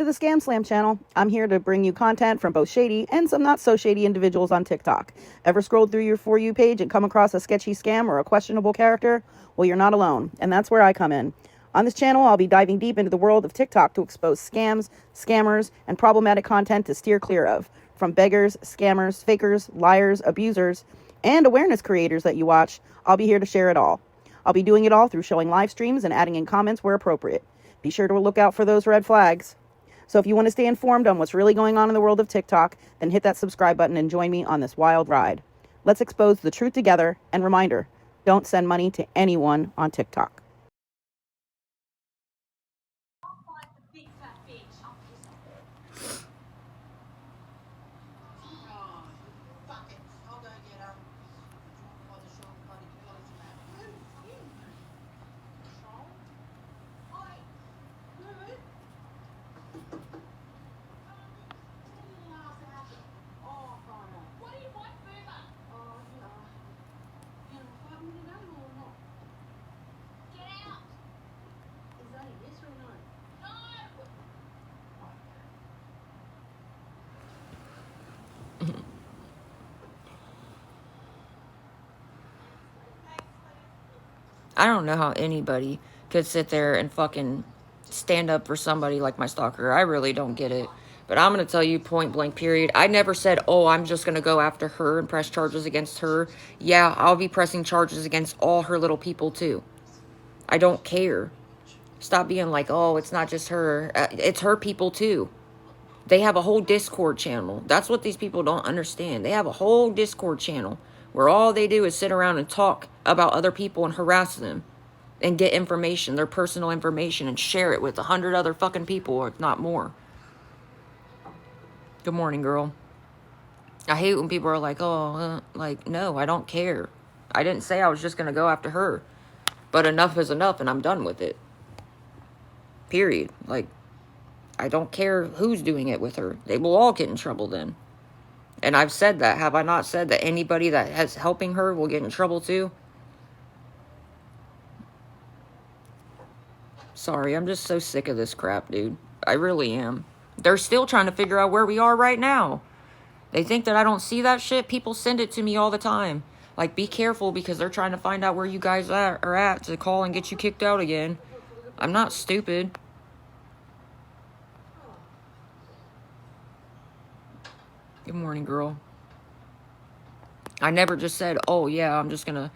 to the Scam Slam channel. I'm here to bring you content from both shady and some not so shady individuals on TikTok. Ever scrolled through your For You page and come across a sketchy scam or a questionable character? Well, you're not alone, and that's where I come in. On this channel, I'll be diving deep into the world of TikTok to expose scams, scammers, and problematic content to steer clear of. From beggars, scammers, fakers, liars, abusers, and awareness creators that you watch, I'll be here to share it all. I'll be doing it all through showing live streams and adding in comments where appropriate. Be sure to look out for those red flags. So if you want to stay informed on what's really going on in the world of TikTok, then hit that subscribe button and join me on this wild ride. Let's expose the truth together, and reminder, don't send money to anyone on TikTok. I don't know how anybody could sit there and fucking stand up for somebody like my stalker. I really don't get it. But I'm going to tell you point blank period. I never said, oh, I'm just going to go after her and press charges against her. Yeah, I'll be pressing charges against all her little people too. I don't care. Stop being like, oh, it's not just her. It's her people too. They have a whole Discord channel. That's what these people don't understand. They have a whole Discord channel where all they do is sit around and talk about other people and harass them and get information, their personal information, and share it with 100 other fucking people, or if not more. Good morning, girl. I hate when people are like, oh, like, no, I don't care. I didn't say I was just going to go after her. But enough is enough, and I'm done with it. Period. Like, I don't care who's doing it with her. They will all get in trouble then. And I've said that. Have I not said that anybody that has helping her will get in trouble too? Sorry, I'm just so sick of this crap, dude. I really am. They're still trying to figure out where we are right now. They think that I don't see that shit. People send it to me all the time. Like, be careful because they're trying to find out where you guys are at to call and get you kicked out again. I'm not stupid. Good morning, girl. I never just said, oh, yeah, I'm just going to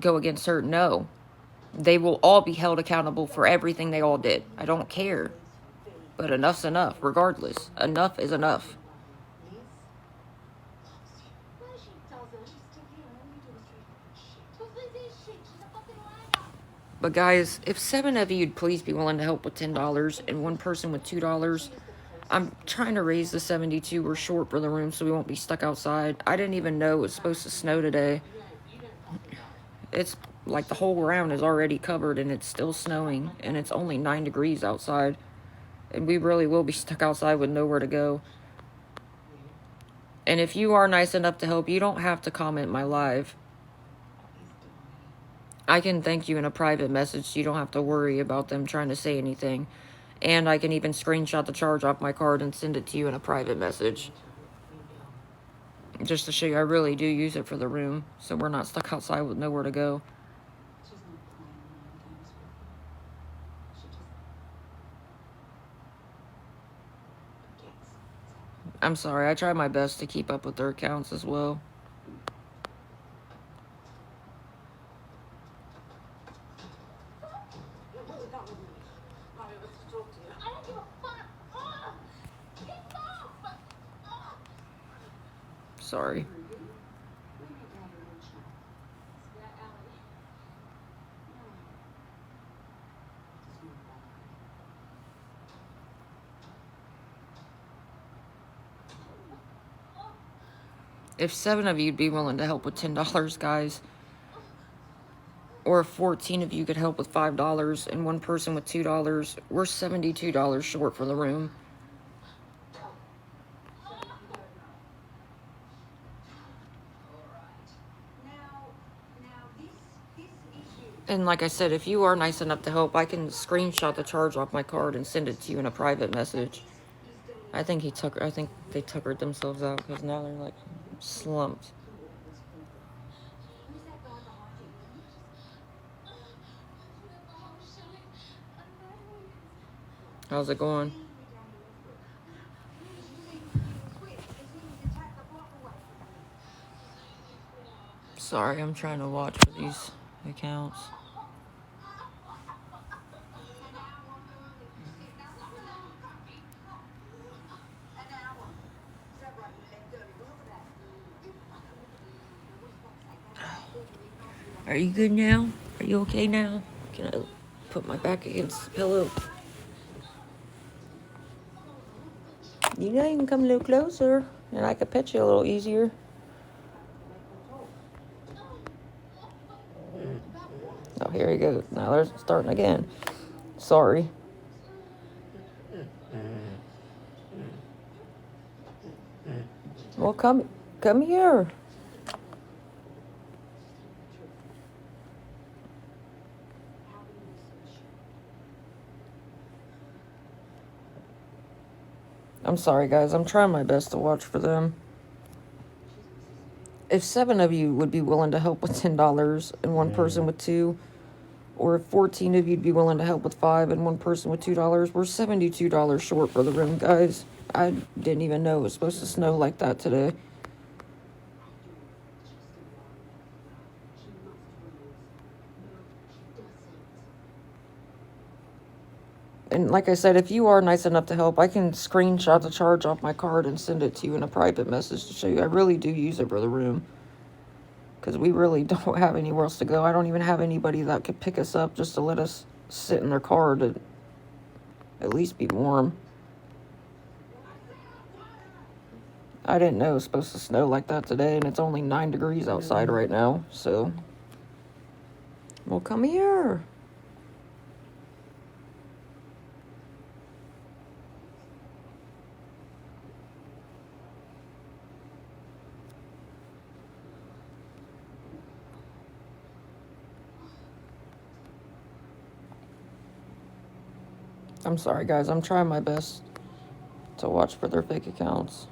go against her. No. They will all be held accountable for everything they all did. I don't care. But enough's enough, regardless. Enough is enough. But guys, if 7 of you'd please be willing to help with $10 and one person with $2, I'm trying to raise the 72. We're short for the room so we won't be stuck outside. I didn't even know it was supposed to snow today. It's like the whole ground is already covered and it's still snowing and it's only 9 degrees outside. And we really will be stuck outside with nowhere to go. And if you are nice enough to help, you don't have to comment my live. I can thank you in a private message so you don't have to worry about them trying to say anything. And I can even screenshot the charge off my card and send it to you in a private message. Just to show you I really do use it for the room, so we're not stuck outside with nowhere to go. I'm sorry, I try my best to keep up with their accounts as well. Sorry. If 7 of you'd be willing to help with $10, guys, or if 14 of you could help with $5 and one person with $2, we're $72 short for the room. And like I said, if you are nice enough to help, I can screenshot the charge off my card and send it to you in a private message. I think they tuckered themselves out because now they're like slumped. How's it going? Sorry, I'm trying to watch for these accounts. Are you good now? Are you okay now? Can I put my back against the pillow? You know, you can come a little closer and I can pet you a little easier. Oh, here you go. Now they're starting again. Sorry. Well, come here. I'm sorry, guys. I'm trying my best to watch for them. If 7 of you would be willing to help with $10 and one person with 2, or if 14 of you'd be willing to help with 5 and one person with $2, we're $72 short for the room, guys. I didn't even know it was supposed to snow like that today. And like I said, if you are nice enough to help, I can screenshot the charge off my card and send it to you in a private message to show you I really do use it for the room. Because we really don't have anywhere else to go. I don't even have anybody that could pick us up just to let us sit in their car to at least be warm. I didn't know it was supposed to snow like that today, and it's only 9 degrees outside right now, so. Well, come here. I'm sorry, guys. I'm trying my best to watch for their fake accounts.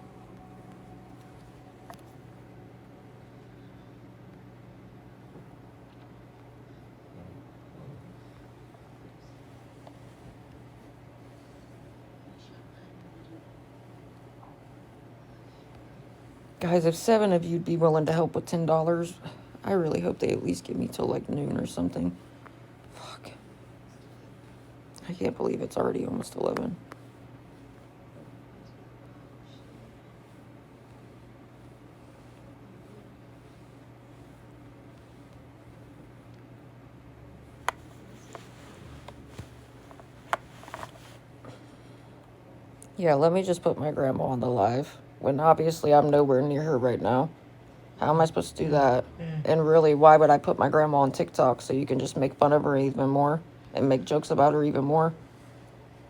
Guys, if 7 of you'd be willing to help with $10, I really hope they at least give me till like noon or something. Fuck. I can't believe it's already almost 11. Yeah, let me just put my grandma on the live, when obviously I'm nowhere near her right now. How am I supposed to do that? And really, why would I put my grandma on TikTok so you can just make fun of her even more and make jokes about her even more?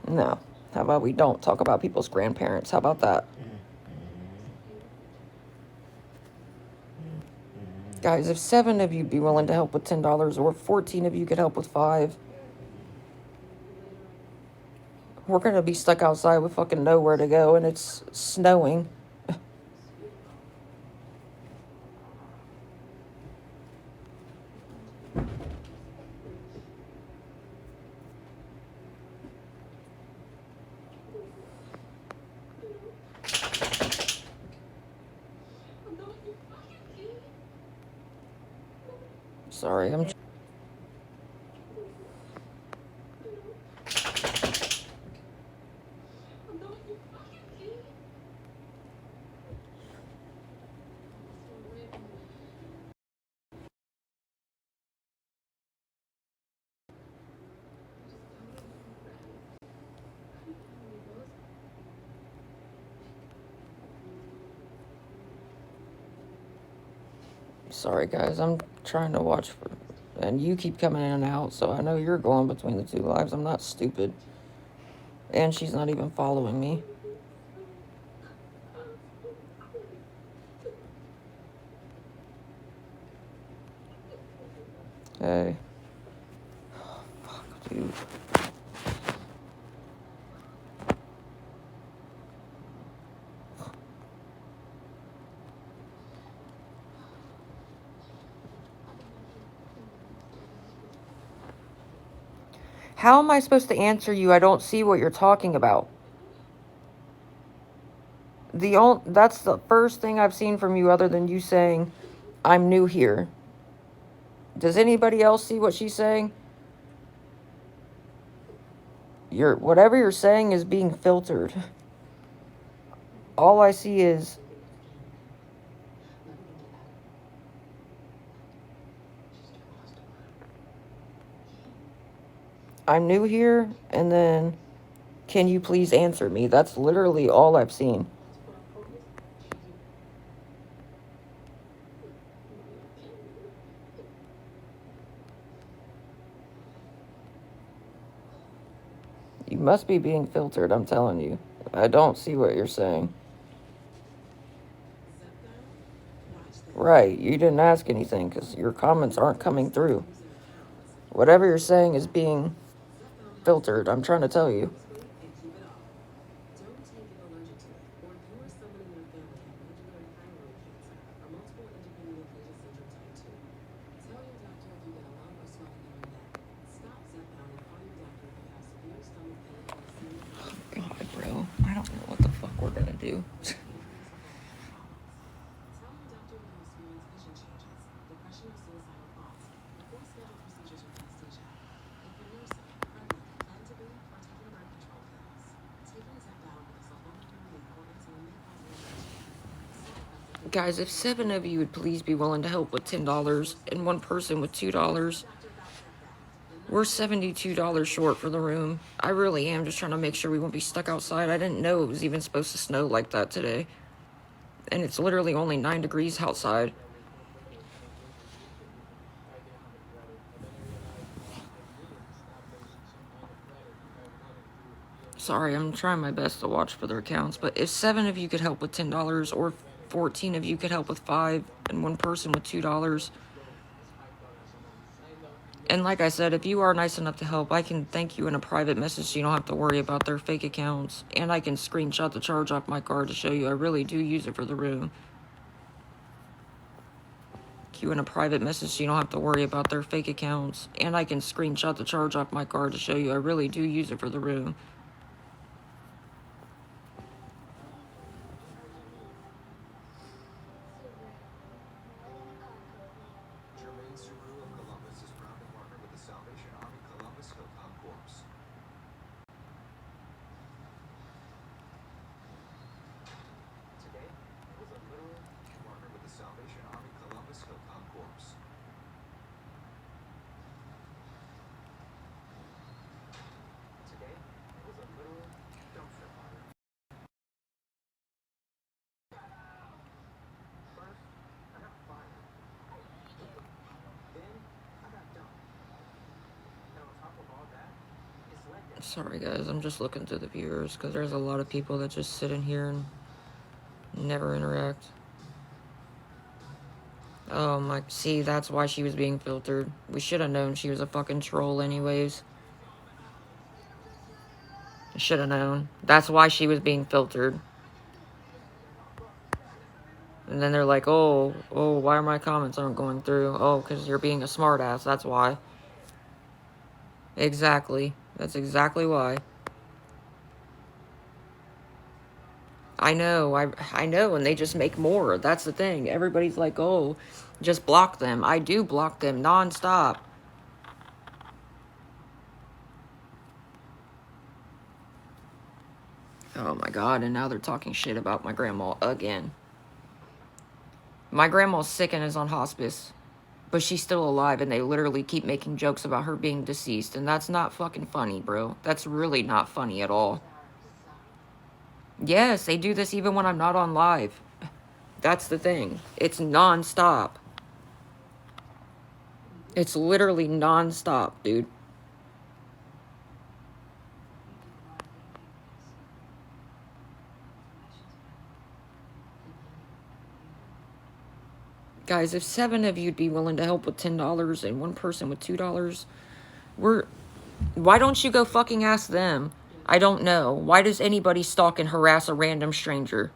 No. How about we don't talk about people's grandparents? How about that? Guys, if 7 of you'd be willing to help with $10, or 14 of you could help with 5, we're going to be stuck outside with fucking nowhere to go, and it's snowing. Sorry, I'm... Sorry, guys. I'm trying to watch for... And you keep coming in and out, so I know you're going between the 2 lives. I'm not stupid. And she's not even following me. Hey. Dude. How am I supposed to answer you? I don't see what you're talking about. That's the first thing I've seen from you other than you saying, I'm new here. Does anybody else see what she's saying? Whatever you're saying is being filtered. All I see is I'm new here, and then can you please answer me? That's literally all I've seen. You must be being filtered, I'm telling you. I don't see what you're saying. Right, you didn't ask anything because your comments aren't coming through. Whatever you're saying is being filtered, I'm trying to tell you. God, bro, I don't know what the fuck we're gonna do. Guys, if 7 of you would please be willing to help with $10 and 1 person with $2, we're $72 short for the room. I really am just trying to make sure we won't be stuck outside. I didn't know it was even supposed to snow like that today. And it's literally only 9 degrees outside. Sorry, I'm trying my best to watch for their accounts, but if 7 of you could help with $10 or 14 of you could help with 5 and 1 person with $2. And like I said, if you are nice enough to help, I can thank you in a private message so you don't have to worry about their fake accounts. And I can screenshot the charge off my card to show you I really do use it for the room. You in a private message so you don't have to worry about their fake accounts. And I can screenshot the charge off my card to show you I really do use it for the room. Sorry guys, I'm just looking through the viewers because there's a lot of people that just sit in here and never interact. Oh my, see, that's why she was being filtered. We should have known she was a fucking troll anyways. Should have known. That's why she was being filtered. And then they're like, oh, why are my comments aren't going through? Oh, because you're being a smartass, that's why. Exactly. That's exactly why. I know, I know, and they just make more. That's the thing. Everybody's like, oh, just block them. I do block them nonstop. Oh my god, and now they're talking shit about my grandma again. My grandma's sick and is on hospice, but she's still alive, and they literally keep making jokes about her being deceased, and that's not fucking funny, bro. That's really not funny at all. Yes, they do this even when I'm not on live. That's the thing. It's nonstop. It's literally nonstop, dude. Guys, if 7 of you'd be willing to help with $10 and 1 person with $2, we're Why don't you go fucking ask them? I don't know. Why does anybody stalk and harass a random stranger?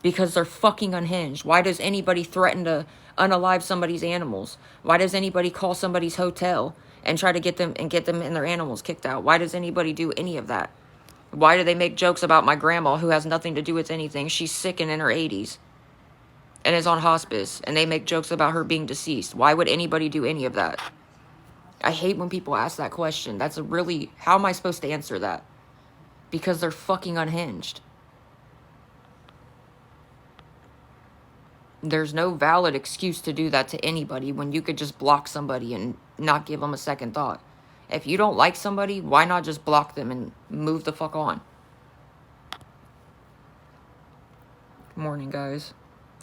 Because they're fucking unhinged. Why does anybody threaten to unalive somebody's animals? Why does anybody call somebody's hotel and try to get them and their animals kicked out? Why does anybody do any of that? Why do they make jokes about my grandma who has nothing to do with anything? She's sick and in her 80s and is on hospice, and they make jokes about her being deceased. Why would anybody do any of that? I hate when people ask that question. That's a really, how am I supposed to answer that? Because they're fucking unhinged. There's no valid excuse to do that to anybody when you could just block somebody and not give them a second thought. If you don't like somebody, why not just block them and move the fuck on? Morning, guys.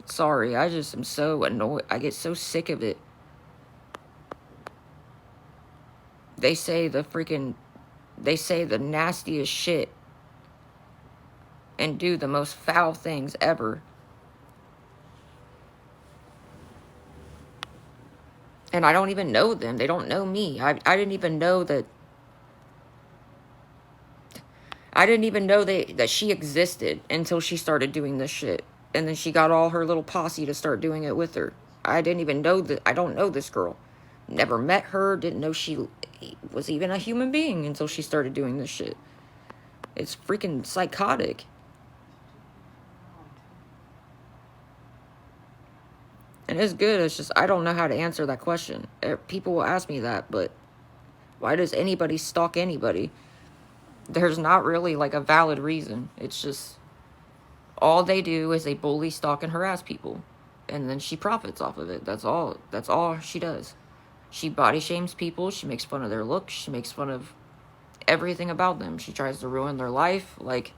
Sorry, I just am so annoyed. I get so sick of it. They say the nastiest shit and do the most foul things ever. And I don't even know them. They don't know me. I didn't even know that. I didn't even know that she existed until she started doing this shit. And then she got all her little posse to start doing it with her. I didn't even know that. I don't know this girl. Never met her. Didn't know she was even a human being until she started doing this shit. It's freaking psychotic. And it's good. It's just, I don't know how to answer that question. People will ask me that, but why does anybody stalk anybody? There's not really like a valid reason. It's just, all they do is they bully, stalk, and harass people. And then she profits off of it. That's all she does. She body shames people. She makes fun of their looks. She makes fun of everything about them. She tries to ruin their life. Like,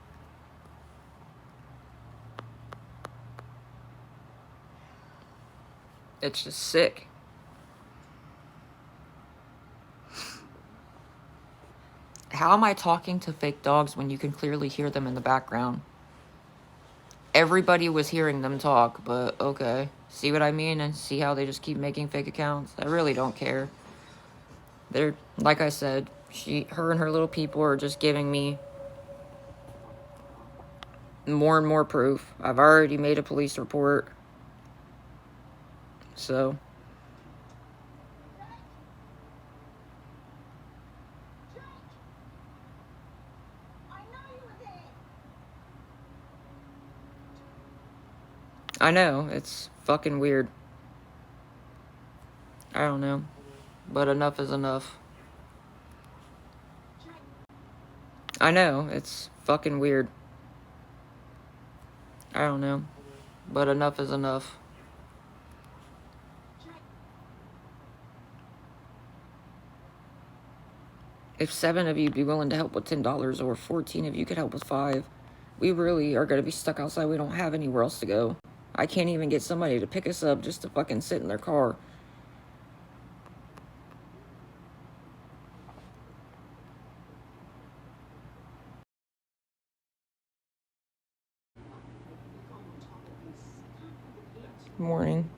it's just sick. How am I talking to fake dogs when you can clearly hear them in the background? Everybody was hearing them talk, but okay. See what I mean? And see how they just keep making fake accounts? I really don't care. They're, like I said, her and her little people are just giving me more and more proof. I've already made a police report. So, I know, it's fucking weird. I don't know. But enough is enough. I know, it's fucking weird. I don't know. But enough is enough. If 7 of you'd be willing to help with $10, or 14 of you could help with 5, we really are going to be stuck outside. We don't have anywhere else to go. I can't even get somebody to pick us up just to fucking sit in their car. Morning.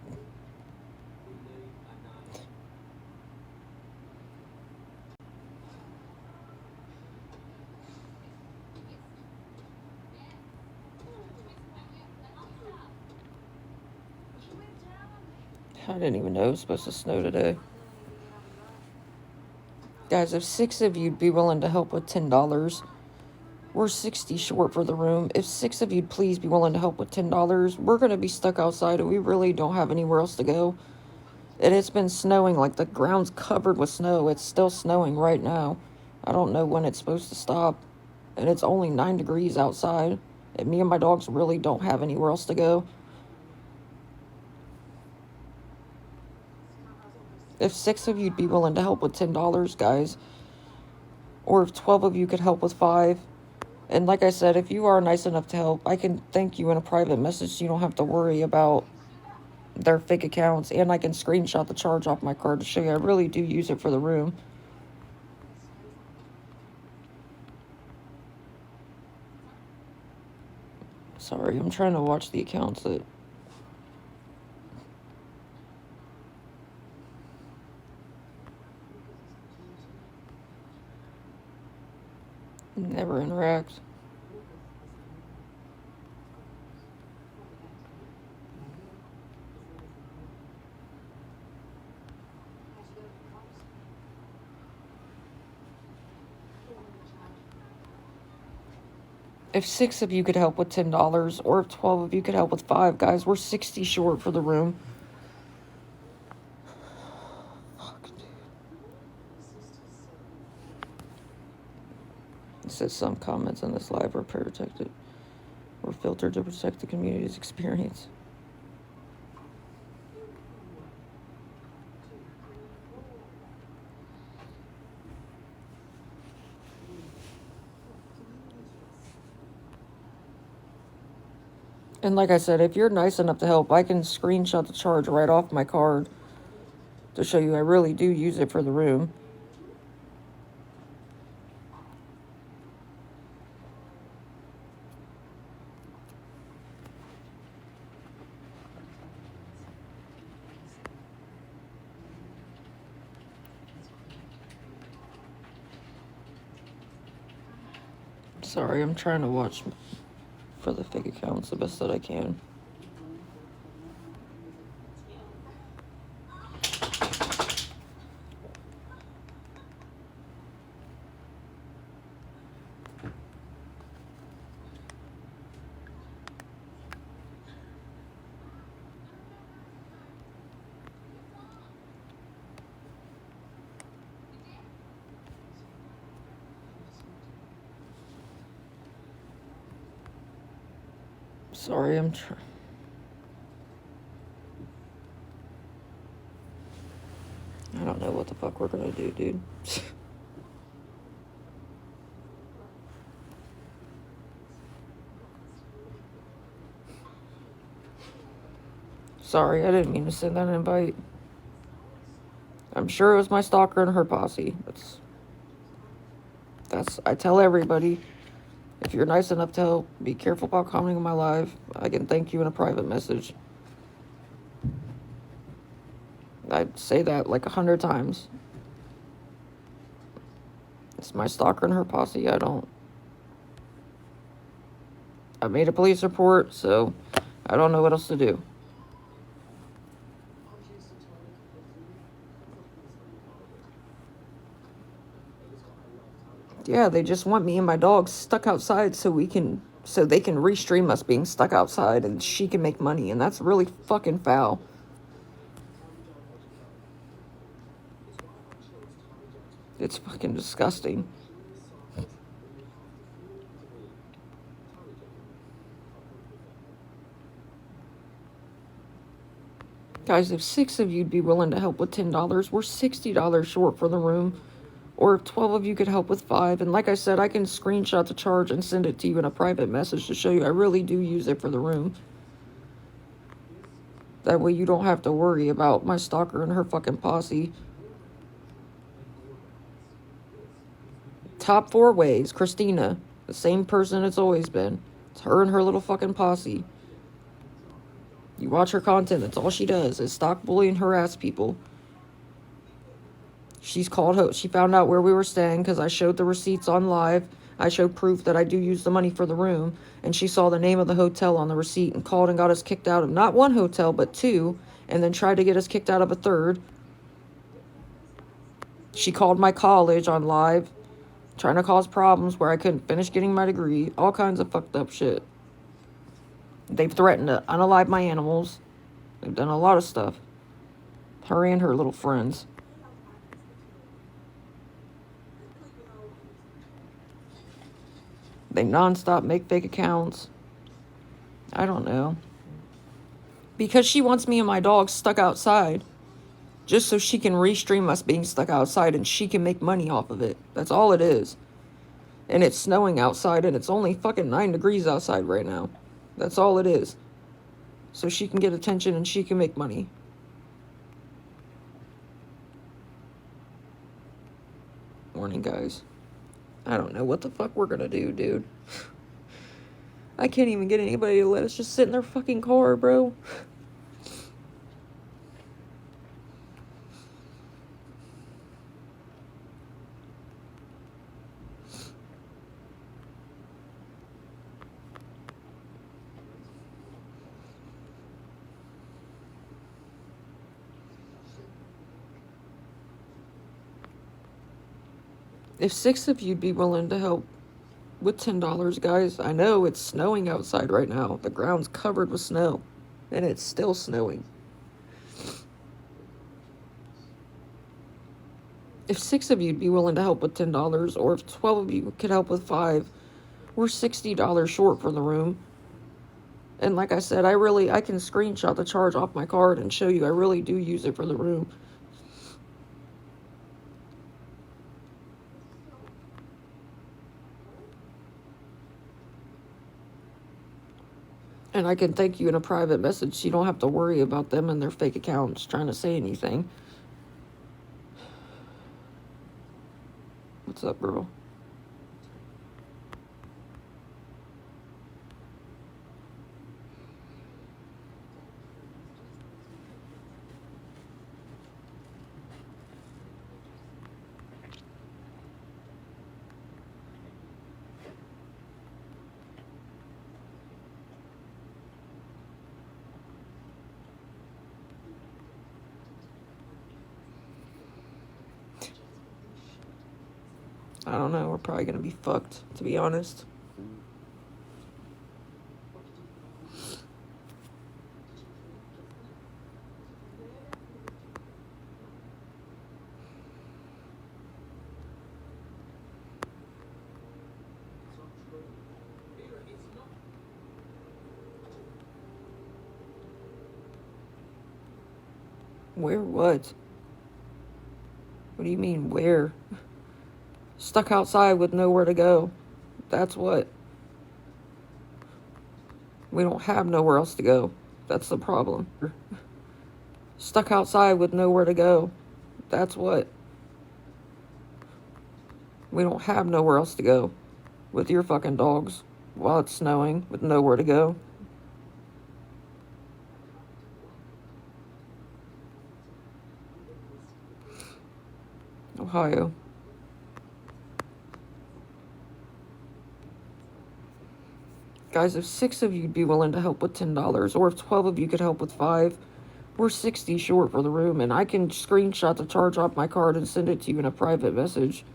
I didn't even know it was supposed to snow today. Guys, if 6 of you'd be willing to help with $10, we're 60 short for the room. If 6 of you'd please be willing to help with $10, we're going to be stuck outside and we really don't have anywhere else to go. And it's been snowing, like the ground's covered with snow. It's still snowing right now. I don't know when it's supposed to stop. And it's only 9 degrees outside. And me and my dogs really don't have anywhere else to go. If 6 of you'd be willing to help with $10, guys, or if 12 of you could help with 5, and like I said, if you are nice enough to help, I can thank you in a private message so you don't have to worry about their fake accounts, and I can screenshot the charge off my card to show you I really do use it for the room. Sorry, I'm trying to watch the accounts that... Never interact. If 6 of you could help with $10, or if 12 of you could help with 5, guys, we're 60 short for the room. Fuck, dude. It says some comments on this live are protected. We're filtered to protect the community's experience. And like I said, if you're nice enough to help, I can screenshot the charge right off my card to show you I really do use it for the room. Sorry, I'm trying to watch for the fake accounts the best that I can. Sorry, I'm trying. I don't know what the fuck we're gonna do, dude. Sorry, I didn't mean to send that invite. I'm sure it was my stalker and her posse. That's I tell everybody, if you're nice enough to help, be careful about commenting on my live. I can thank you in a private message. I'd say that like 100 times. It's my stalker and her posse. I made a police report, so I don't know what else to do. Yeah, they just want me and my dog stuck outside so they can restream us being stuck outside and she can make money, and that's really fucking foul. It's fucking disgusting. Guys, if 6 of you'd be willing to help with $10, we're $60 short for the room. Or if 12 of you could help with 5. And like I said, I can screenshot the charge and send it to you in a private message to show you I really do use it for the room. That way you don't have to worry about my stalker and her fucking posse. Top 4 ways, Christina. The same person it's always been. It's her and her little fucking posse. You watch her content, that's all she does, is stalk, bully, and harass people. She found out where we were staying because I showed the receipts on live. I showed proof that I do use the money for the room. And she saw the name of the hotel on the receipt and called and got us kicked out of not 1 hotel, but 2. And then tried to get us kicked out of a 3rd. She called my college on live, trying to cause problems where I couldn't finish getting my degree. All kinds of fucked up shit. They've threatened to unalive my animals. They've done a lot of stuff. Her and her little friends. They nonstop make fake accounts. I don't know. Because she wants me and my dog stuck outside. Just so she can restream us being stuck outside and she can make money off of it. That's all it is. And it's snowing outside and it's only fucking 9 degrees outside right now. That's all it is. So she can get attention and she can make money. Morning, guys. I don't know what the fuck we're gonna do, dude. I can't even get anybody to let us just sit in their fucking car, bro. If 6 of you'd be willing to help with $10, guys, I know it's snowing outside right now. The ground's covered with snow, and it's still snowing. If 6 of you'd be willing to help with $10, or if 12 of you could help with 5, we're $60 short for the room. And like I said, I can screenshot the charge off my card and show you I really do use it for the room. And I can thank you in a private message so you don't have to worry about them and their fake accounts trying to say anything. What's up, girl? I don't know. We're probably going to be fucked, to be honest. Where what? What do you mean, where? Stuck outside with nowhere to go. That's what. We don't have nowhere else to go. That's the problem. Stuck outside with nowhere to go. That's what. We don't have nowhere else to go. With your fucking dogs. While it's snowing. With nowhere to go. Ohio. Guys, if 6 of you'd be willing to help with $10, or if 12 of you could help with 5, we're 60 short for the room, and I can screenshot the charge off my card and send it to you in a private message.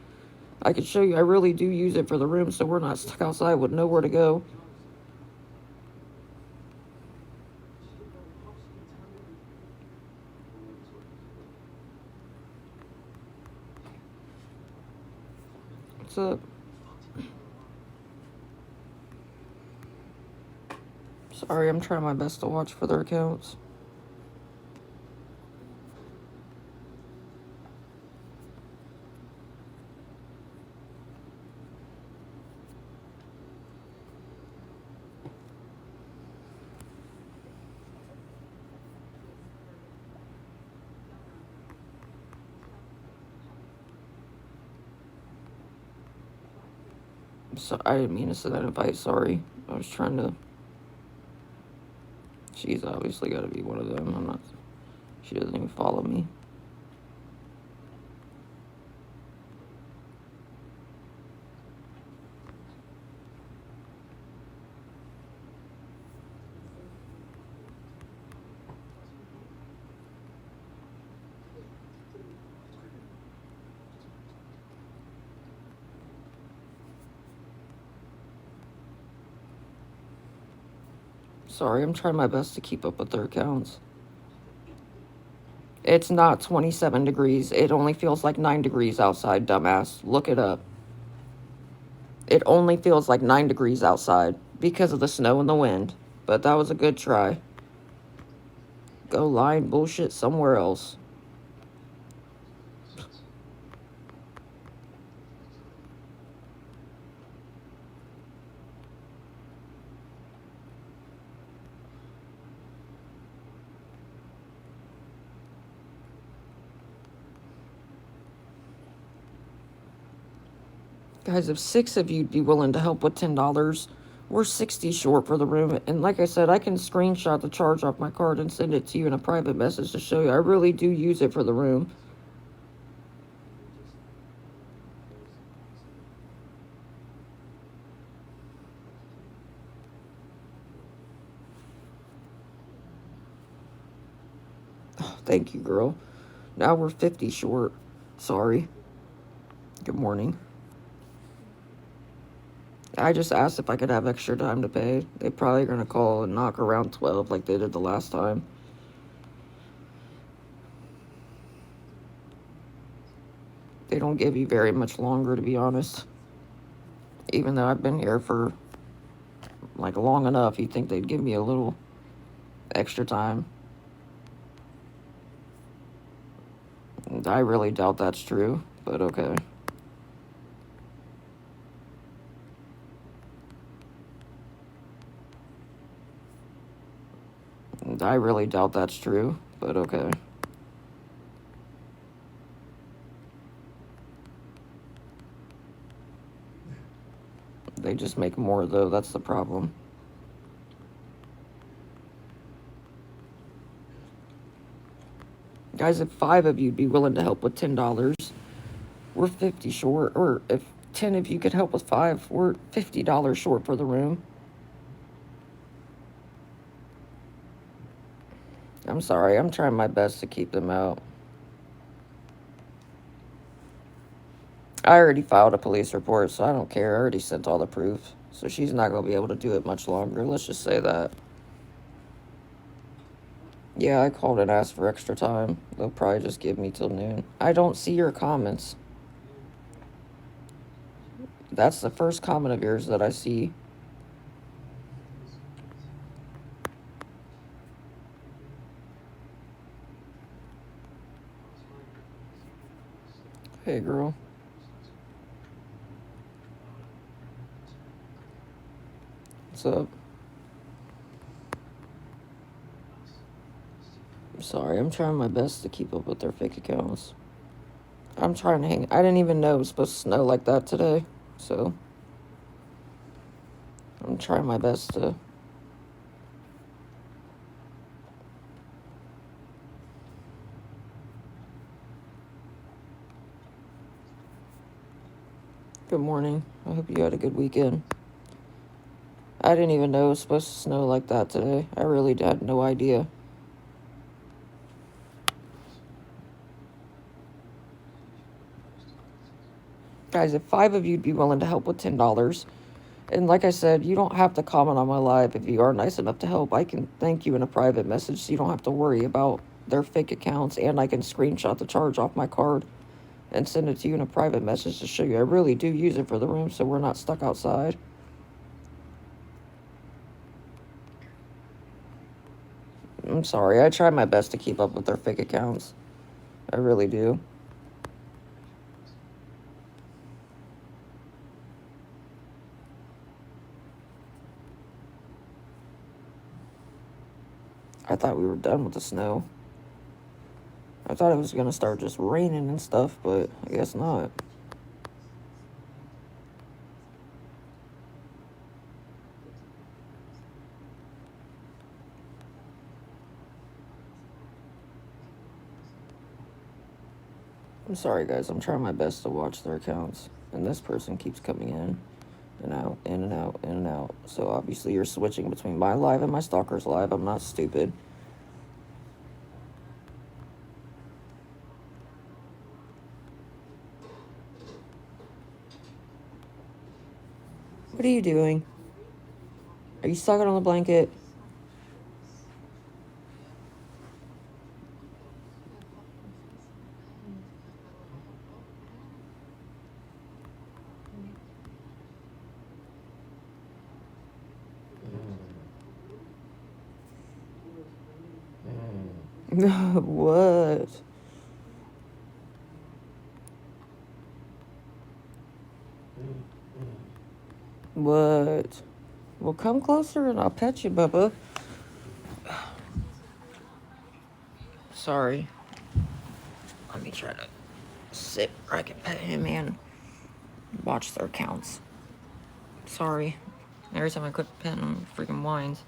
I can show you I really do use it for the room, so we're not stuck outside with nowhere to go. What's up? Sorry, I'm trying my best to watch for their accounts. So I didn't mean to send that invite, sorry. I was trying to... She's obviously got to be one of them. I'm not... She doesn't even follow me. Sorry, I'm trying my best to keep up with their accounts. It's not 27 degrees. It only feels like 9 degrees outside, dumbass. Look it up. It only feels like 9 degrees outside because of the snow and the wind. But that was a good try. Go line bullshit somewhere else. Guys, if 6 of you'd be willing to help with $10, we're 60 short for the room. And like I said, I can screenshot the charge off my card and send it to you in a private message to show you I really do use it for the room. Oh, thank you, girl. Now we're 50 short. Sorry. Good morning. I just asked if I could have extra time to pay. They probably gonna call and knock around 12 like they did the last time. They don't give you very much longer, to be honest. Even though I've been here for like long enough, you'd think they'd give me a little extra time. And I really doubt that's true, but okay. And I really doubt that's true, but okay. They just make more, though. That's the problem. Guys, if 5 of you'd be willing to help with $10, we're 50 short. Or if 10 of you could help with 5, we're $50 short for the room. I'm sorry. I'm trying my best to keep them out. I already filed a police report, so I don't care. I already sent all the proof. So she's not going to be able to do it much longer. Let's just say that. Yeah, I called and asked for extra time. They'll probably just give me till noon. I don't see your comments. That's the first comment of yours that I see. Hey, girl. What's up? I'm sorry, I'm trying my best to keep up with their fake accounts. I'm trying to hang. I didn't even know it was supposed to snow like that today, so I'm trying my best to. Good morning. I hope you had a good weekend. I didn't even know it was supposed to snow like that today. I really had no idea. Guys, if 5 of you'd be willing to help with $10, and like I said, you don't have to comment on my live if you are nice enough to help. I can thank you in a private message so you don't have to worry about their fake accounts, and I can screenshot the charge off my card and send it to you in a private message to show you I really do use it for the room so we're not stuck outside. I'm sorry, I try my best to keep up with their fake accounts. I really do. I thought we were done with the snow. I thought it was going to start just raining and stuff, but I guess not. I'm sorry, guys. I'm trying my best to watch their accounts. And this person keeps coming in and out, in and out, in and out. So obviously you're switching between my live and my stalker's live. I'm not stupid. What are you doing? Are you sucking on the blanket? What? What? Well, come closer and I'll pet you, Bubba. Sorry. Let me try to sit where I can pet him and watch their accounts. Sorry. Every time I quit petting him, freaking whines.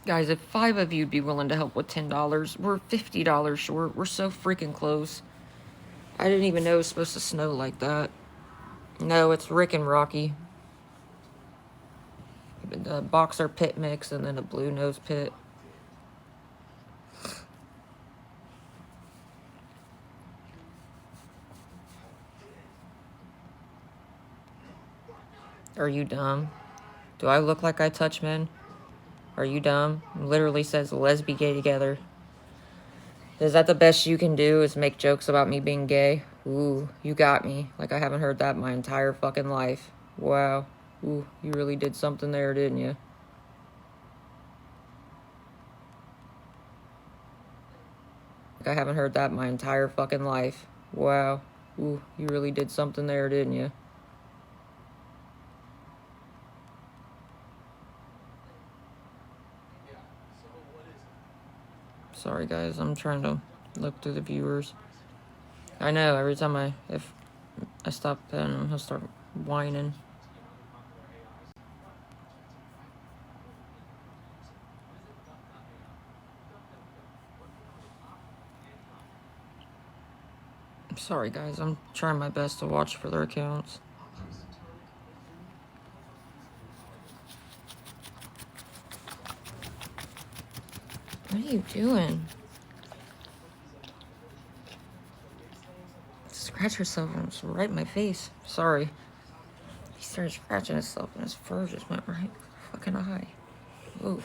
Guys, if 5 of you'd be willing to help with $10, we're $50 short. We're so freaking close. I didn't even know it was supposed to snow like that. No, it's Rick and Rocky. The boxer pit mix and then a blue nose pit. Are you dumb? Do I look like I touch men? Are you dumb? It literally says let's be gay together. Is that the best you can do, is make jokes about me being gay? Ooh, you got me. Like I haven't heard that my entire fucking life. Wow. Ooh, you really did something there, didn't you? Like I haven't heard that my entire fucking life. Wow. Ooh, you really did something there, didn't you? Sorry guys, I'm trying to look through the viewers. I know, every time if I stop petting him, he'll start whining. Sorry guys, I'm trying my best to watch for their accounts. What are you doing? Scratch yourself right in my face. Sorry. He started scratching himself and his fur just went right in the fucking eye. Ooh.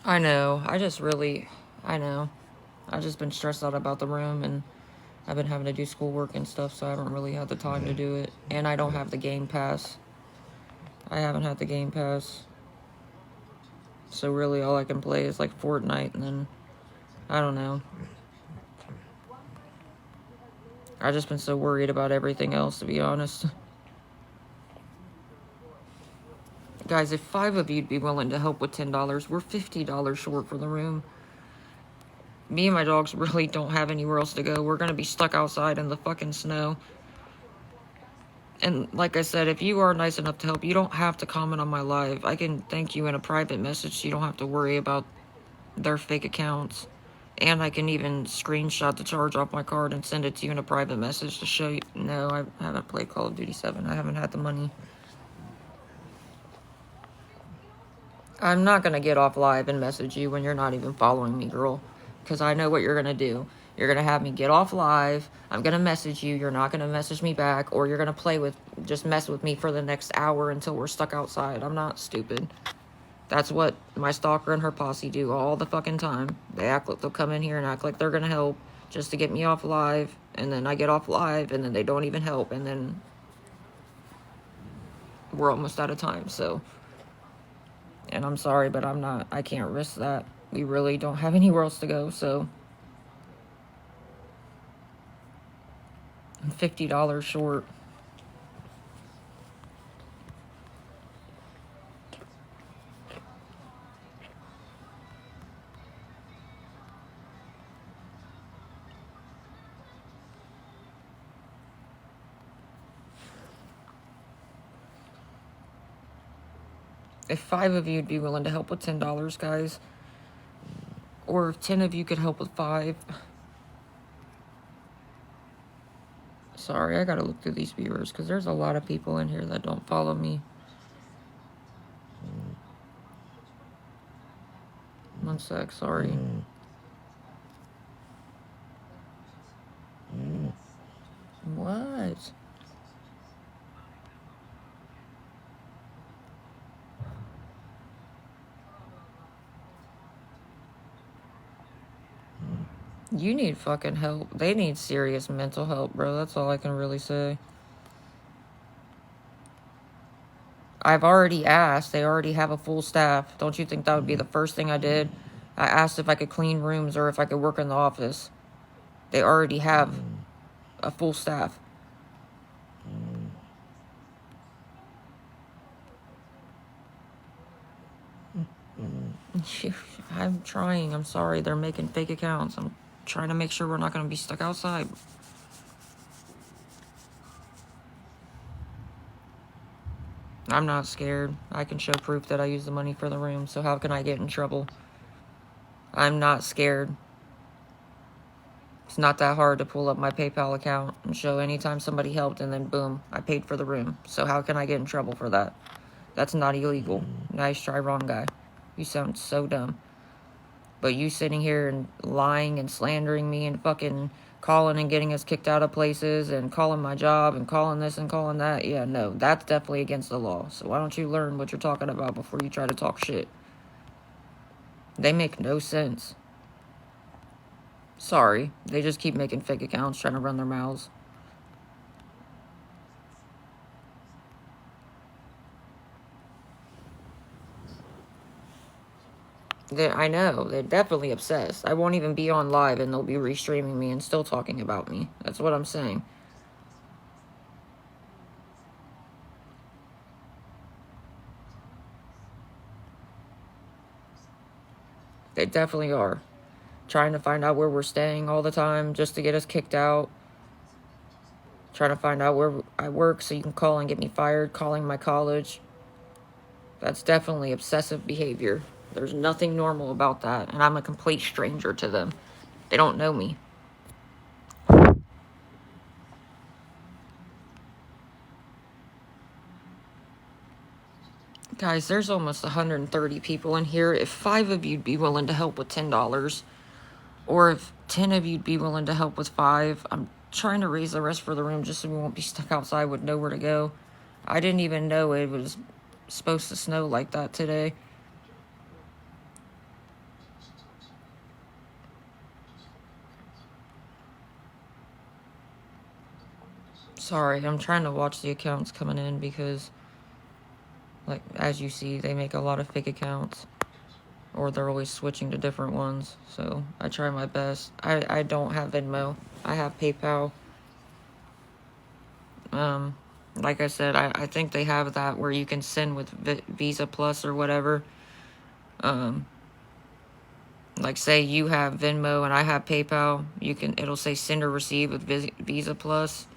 I know. I know. I've just been stressed out about the room, and I've been having to do schoolwork and stuff, so I haven't really had the time to do it. And I don't have the Game Pass. I haven't had the Game Pass. So really all I can play is like Fortnite, and then, I don't know. I've just been so worried about everything else, to be honest. Guys, if 5 of you'd be willing to help with $10, we're $50 short for the room. Me and my dogs really don't have anywhere else to go. We're gonna be stuck outside in the fucking snow. And like I said, if you are nice enough to help, you don't have to comment on my live. I can thank you in a private message so you don't have to worry about their fake accounts. And I can even screenshot the charge off my card and send it to you in a private message to show you. No, I haven't played Call of Duty 7. I haven't had the money. I'm not gonna get off live and message you when you're not even following me, girl. Because I know what you're gonna do. You're gonna have me get off live. I'm gonna message you. You're not gonna message me back. Or you're gonna just mess with me for the next hour until we're stuck outside. I'm not stupid. That's what my stalker and her posse do all the fucking time. They act like they'll come in here and act like they're gonna help just to get me off live. And then I get off live and then they don't even help. And then we're almost out of time, so. And I'm sorry, but I can't risk that. We really don't have anywhere else to go, so. I'm $50 short. If 5 of you would be willing to help with $10, guys, or if 10 of you could help with 5. Sorry, I gotta look through these viewers because there's a lot of people in here that don't follow me. One sec, sorry. What? You need fucking help. They need serious mental help, bro. That's all I can really say. I've already asked. They already have a full staff. Don't you think that would be the first thing I did? I asked if I could clean rooms or if I could work in the office. They already have a full staff. I'm trying. I'm sorry. They're making fake accounts. I'm trying to make sure we're not going to be stuck outside. I'm not scared. I can show proof that I used the money for the room, so how can I get in trouble? I'm not scared. It's not that hard to pull up my PayPal account and show anytime somebody helped and then boom, I paid for the room. So how can I get in trouble for that? That's not illegal. Nice try, wrong guy. You sound so dumb. But you sitting here and lying and slandering me and fucking calling and getting us kicked out of places and calling my job and calling this and calling that. Yeah, no, that's definitely against the law. So why don't you learn what you're talking about before you try to talk shit? They make no sense. Sorry. They just keep making fake accounts trying to run their mouths. I know. They're definitely obsessed. I won't even be on live and they'll be restreaming me and still talking about me. That's what I'm saying. They definitely are. Trying to find out where we're staying all the time just to get us kicked out. Trying to find out where I work so you can call and get me fired. Calling my college. That's definitely obsessive behavior. There's nothing normal about that. And I'm a complete stranger to them. They don't know me. Guys, there's almost 130 people in here. If 5 of you'd be willing to help with $10, or if 10 of you'd be willing to help with 5, I'm trying to raise the rest for the room just so we won't be stuck outside with nowhere to go. I didn't even know it was supposed to snow like that today. Sorry, I'm trying to watch the accounts coming in because, like, as you see, they make a lot of fake accounts. Or they're always switching to different ones. So I try my best. I don't have Venmo. I have PayPal. Like I said, I think they have that where you can send with Visa Plus or whatever. Like say you have Venmo and I have PayPal, it'll say send or receive with Visa Plus.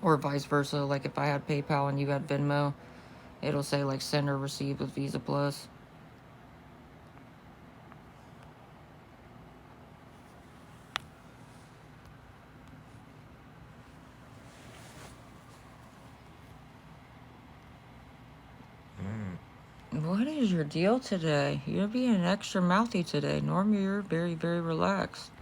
Or vice versa, like if I had PayPal and you had Venmo, it'll say like send or receive with Visa Plus. What is your deal today? You're being extra mouthy today. Normally you're very, very relaxed.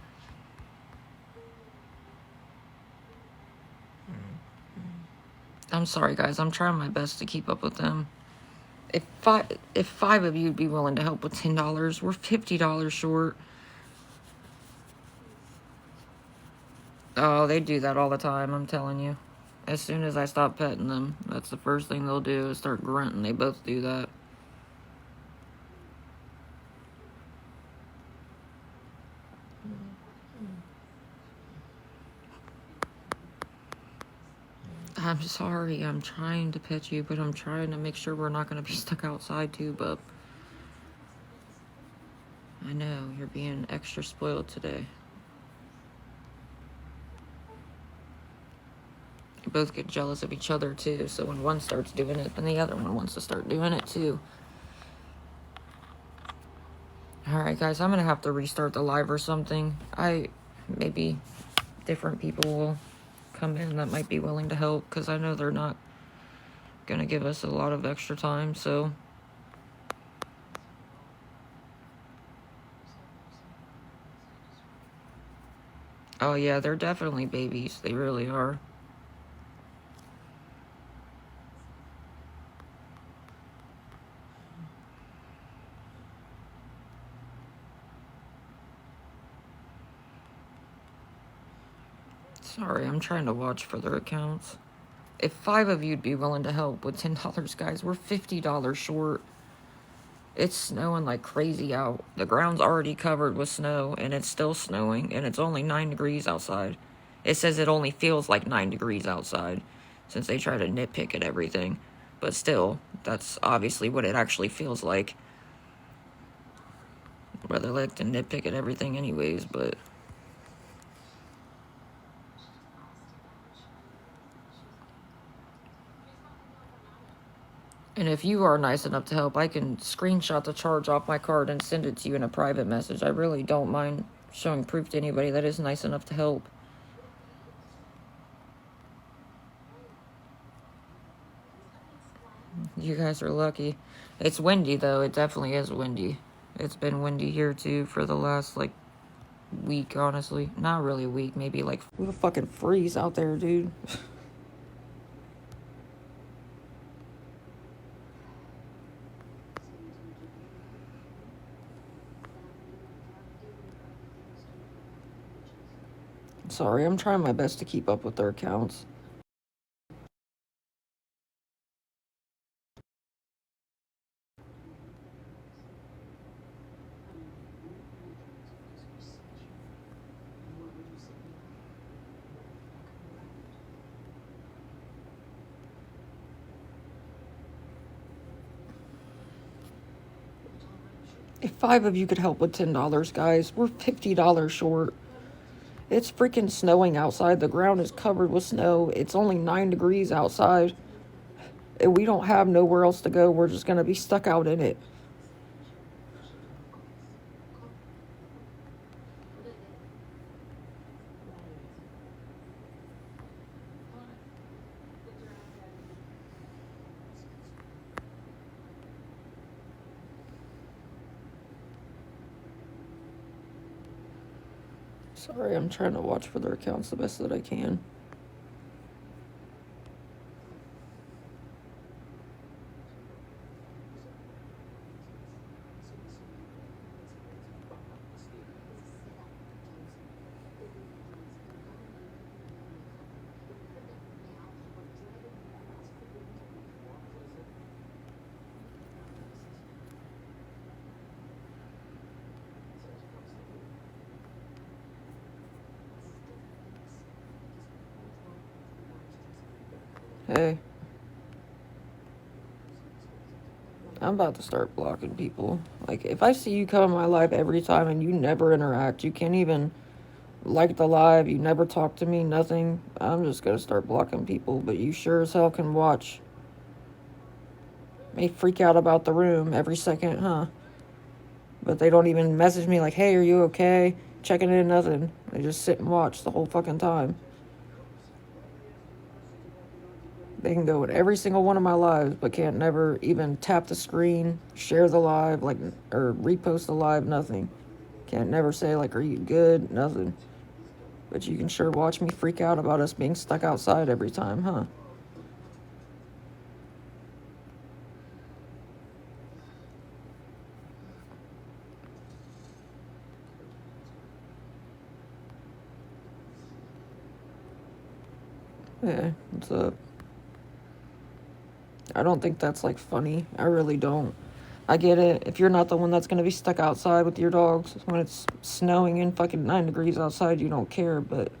I'm sorry, guys. I'm trying my best to keep up with them. If 5 of you'd be willing to help with $10, we're $50 short. Oh, they do that all the time, I'm telling you. As soon as I stop petting them, that's the first thing they'll do is start grunting. They both do that. I'm sorry, I'm trying to pet you, but I'm trying to make sure we're not going to be stuck outside too, bub. I know, you're being extra spoiled today. You both get jealous of each other too, so when one starts doing it, then the other one wants to start doing it too. Alright guys, I'm going to have to restart the live or something. Maybe different people will come in that might be willing to help, because I know they're not going to give us a lot of extra time, so... Oh yeah, they're definitely babies. They really are. Sorry, I'm trying to watch for their accounts. If 5 of you'd be willing to help with $10, guys, we're $50 short. It's snowing like crazy out. The ground's already covered with snow, and it's still snowing, and it's only 9 degrees outside. It says it only feels like 9 degrees outside, since they try to nitpick at everything. But still, that's obviously what it actually feels like. But they like to nitpick at everything anyways, but... And if you are nice enough to help, I can screenshot the charge off my card and send it to you in a private message. I really don't mind showing proof to anybody that is nice enough to help. You guys are lucky. It's windy, though. It definitely is windy. It's been windy here, too, for the last, like, week, honestly. Not really a week, maybe, like, we'll fucking freeze out there, dude. Sorry, I'm trying my best to keep up with their accounts. If 5 of you could help with $10, guys, we're $50 short. It's freaking snowing outside. The ground is covered with snow. It's only 9 degrees outside. And we don't have nowhere else to go. We're just going to be stuck out in it. Sorry, I'm trying to watch for their accounts the best that I can. Hey. I'm about to start blocking people. Like, if I see you come in my live every time and you never interact, you can't even like the live, you never talk to me, nothing, I'm just gonna start blocking people. But you sure as hell can watch. May freak out about the room every second, huh? But they don't even message me like, hey, are you okay? Checking in, nothing. They just sit and watch the whole fucking time. They can go in every single one of my lives, but can't never even tap the screen, share the live, like, or repost the live, nothing. Can't never say, like, are you good? Nothing. But you can sure watch me freak out about us being stuck outside every time, huh? Yeah, what's up? I don't think that's, like, funny. I really don't. I get it. If you're not the one that's going to be stuck outside with your dogs when it's snowing and fucking 9 degrees outside, you don't care, but...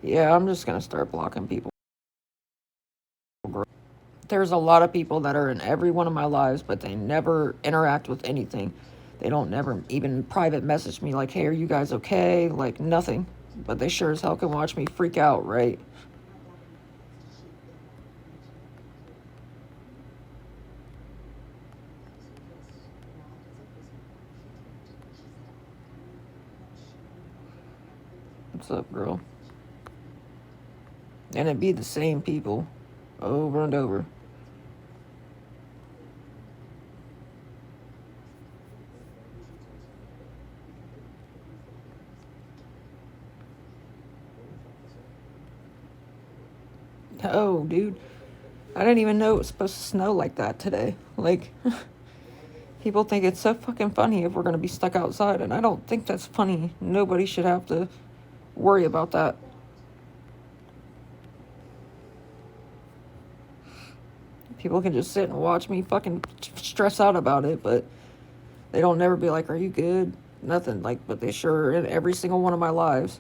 Yeah, I'm just going to start blocking people. There's a lot of people that are in every one of my lives, but they never interact with anything. They don't never even private message me like, hey, are you guys okay? Like, nothing. But they sure as hell can watch me freak out, right? What's up, girl? And it'd be the same people over and over. Oh, dude. I didn't even know it was supposed to snow like that today. Like, people think it's so fucking funny if we're going to be stuck outside, and I don't think that's funny. Nobody should have to worry about that. People can just sit and watch me fucking stress out about it, but they don't never be like, are you good? Nothing. Like, but they sure are in every single one of my lives.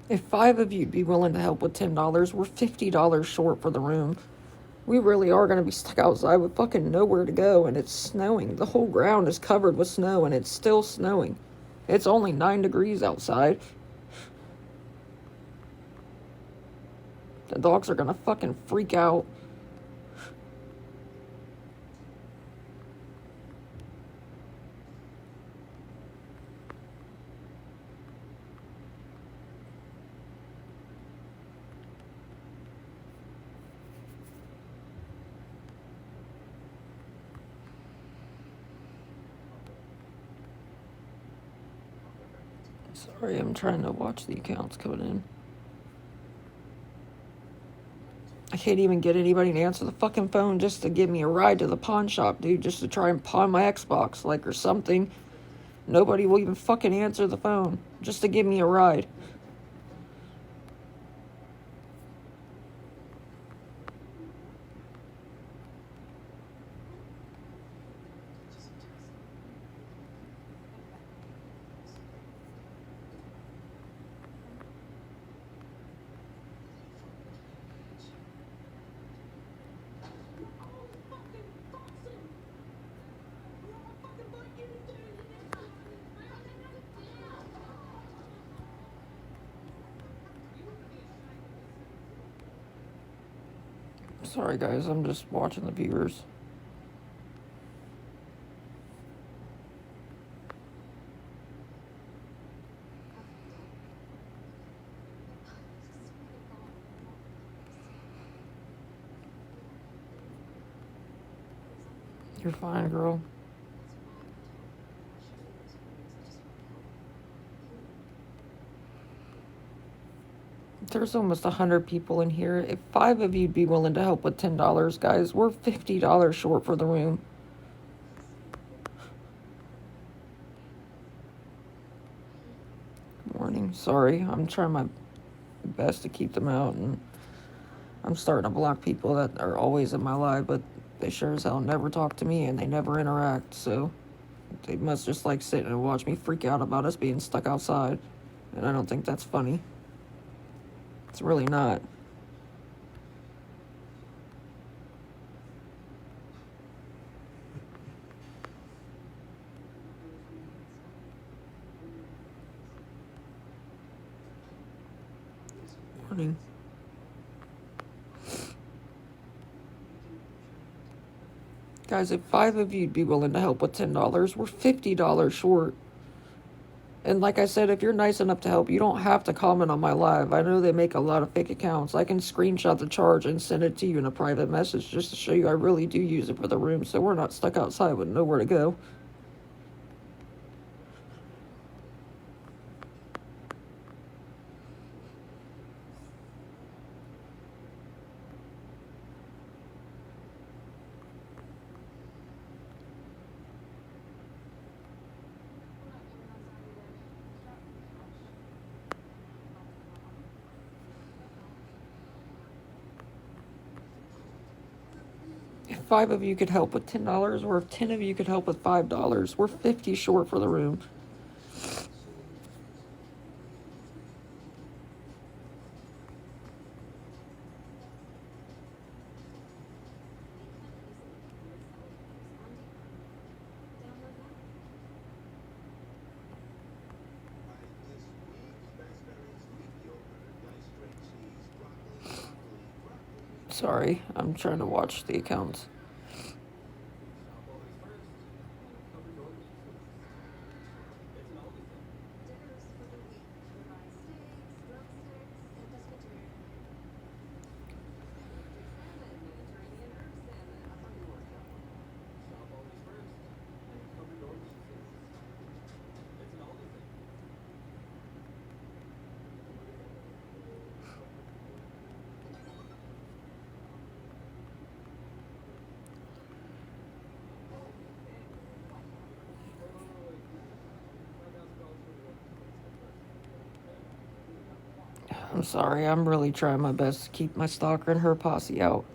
If 5 of you'd be willing to help with $10, we're $50 short for the room. We really are going to be stuck outside with fucking nowhere to go, and it's snowing. The whole ground is covered with snow, and it's still snowing. It's only 9 degrees outside. The dogs are going to fucking freak out. Sorry, I'm trying to watch the accounts coming in. I can't even get anybody to answer the fucking phone just to give me a ride to the pawn shop, dude, just to try and pawn my Xbox, like, or something. Nobody will even fucking answer the phone just to give me a ride. Sorry, guys, I'm just watching the viewers. You're fine, girl. There's almost 100 people in here. If 5 of you'd be willing to help with $10, guys, we're $50 short for the room. Good morning. Sorry, I'm trying my best to keep them out, and I'm starting to block people that are always in my life, but they sure as hell never talk to me and they never interact, so they must just like sit and watch me freak out about us being stuck outside, and I don't think that's funny. It's really not. Morning. Guys, if 5 of you'd be willing to help with $10, we're $50 short. And like I said, if you're nice enough to help, you don't have to comment on my live. I know they make a lot of fake accounts. I can screenshot the charge and send it to you in a private message just to show you I really do use it for the room, so we're not stuck outside with nowhere to go. If 5 of you could help with $10, or if 10 of you could help with $5, we're 50 short for the room. Sorry, I'm trying to watch the accounts. I'm sorry, I'm really trying my best to keep my stalker and her posse out.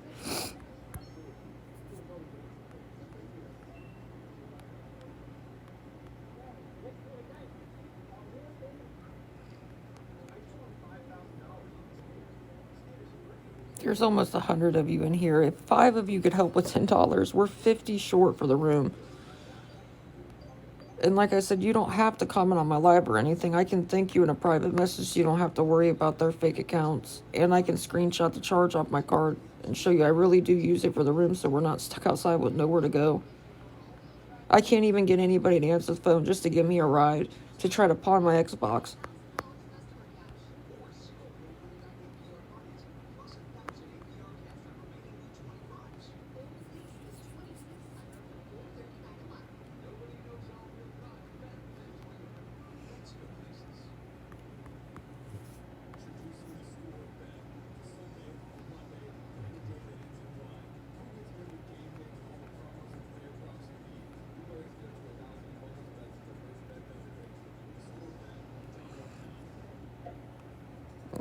There's almost 100 of you in here. If 5 of you could help with $10, we're 50 short for the room. And like I said, you don't have to comment on my live or anything. I can thank you in a private message so you don't have to worry about their fake accounts. And I can screenshot the charge off my card and show you I really do use it for the room so we're not stuck outside with nowhere to go. I can't even get anybody to answer the phone just to give me a ride to try to pawn my Xbox.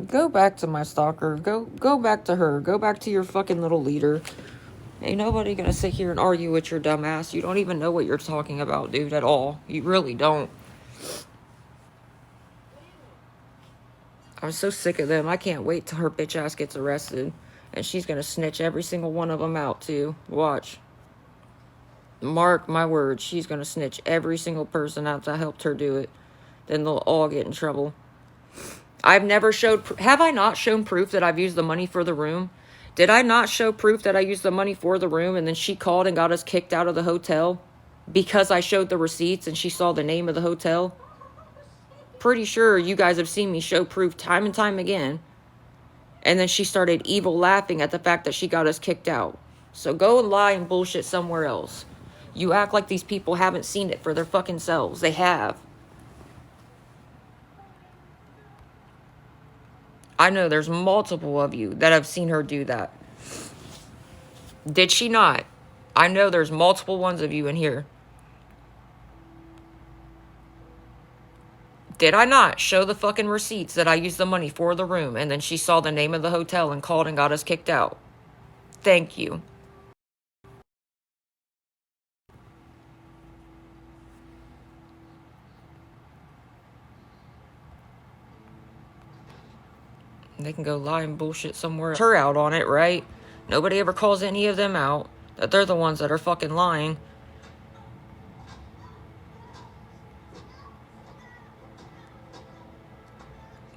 Go back to my stalker. Go back to her. Go back to your fucking little leader. Ain't nobody gonna sit here and argue with your dumb ass. You don't even know what you're talking about, dude, at all. You really don't. I'm so sick of them. I can't wait till her bitch ass gets arrested. And she's gonna snitch every single one of them out, too. Watch. Mark my words. She's gonna snitch every single person out that helped her do it. Then they'll all get in trouble. I've never showed... Have I not shown proof that I've used the money for the room? Did I not show proof that I used the money for the room and then she called and got us kicked out of the hotel? Because I showed the receipts and she saw the name of the hotel? Pretty sure you guys have seen me show proof time and time again. And then she started evil laughing at the fact that she got us kicked out. So go and lie and bullshit somewhere else. You act like these people haven't seen it for their fucking selves. They have. I know there's multiple of you that have seen her do that. Did she not? I know there's multiple ones of you in here. Did I not show the fucking receipts that I used the money for the room and then she saw the name of the hotel and called and got us kicked out? Thank you. They can go lie and bullshit somewhere. Her out on it, right? Nobody ever calls any of them out. That they're the ones that are fucking lying.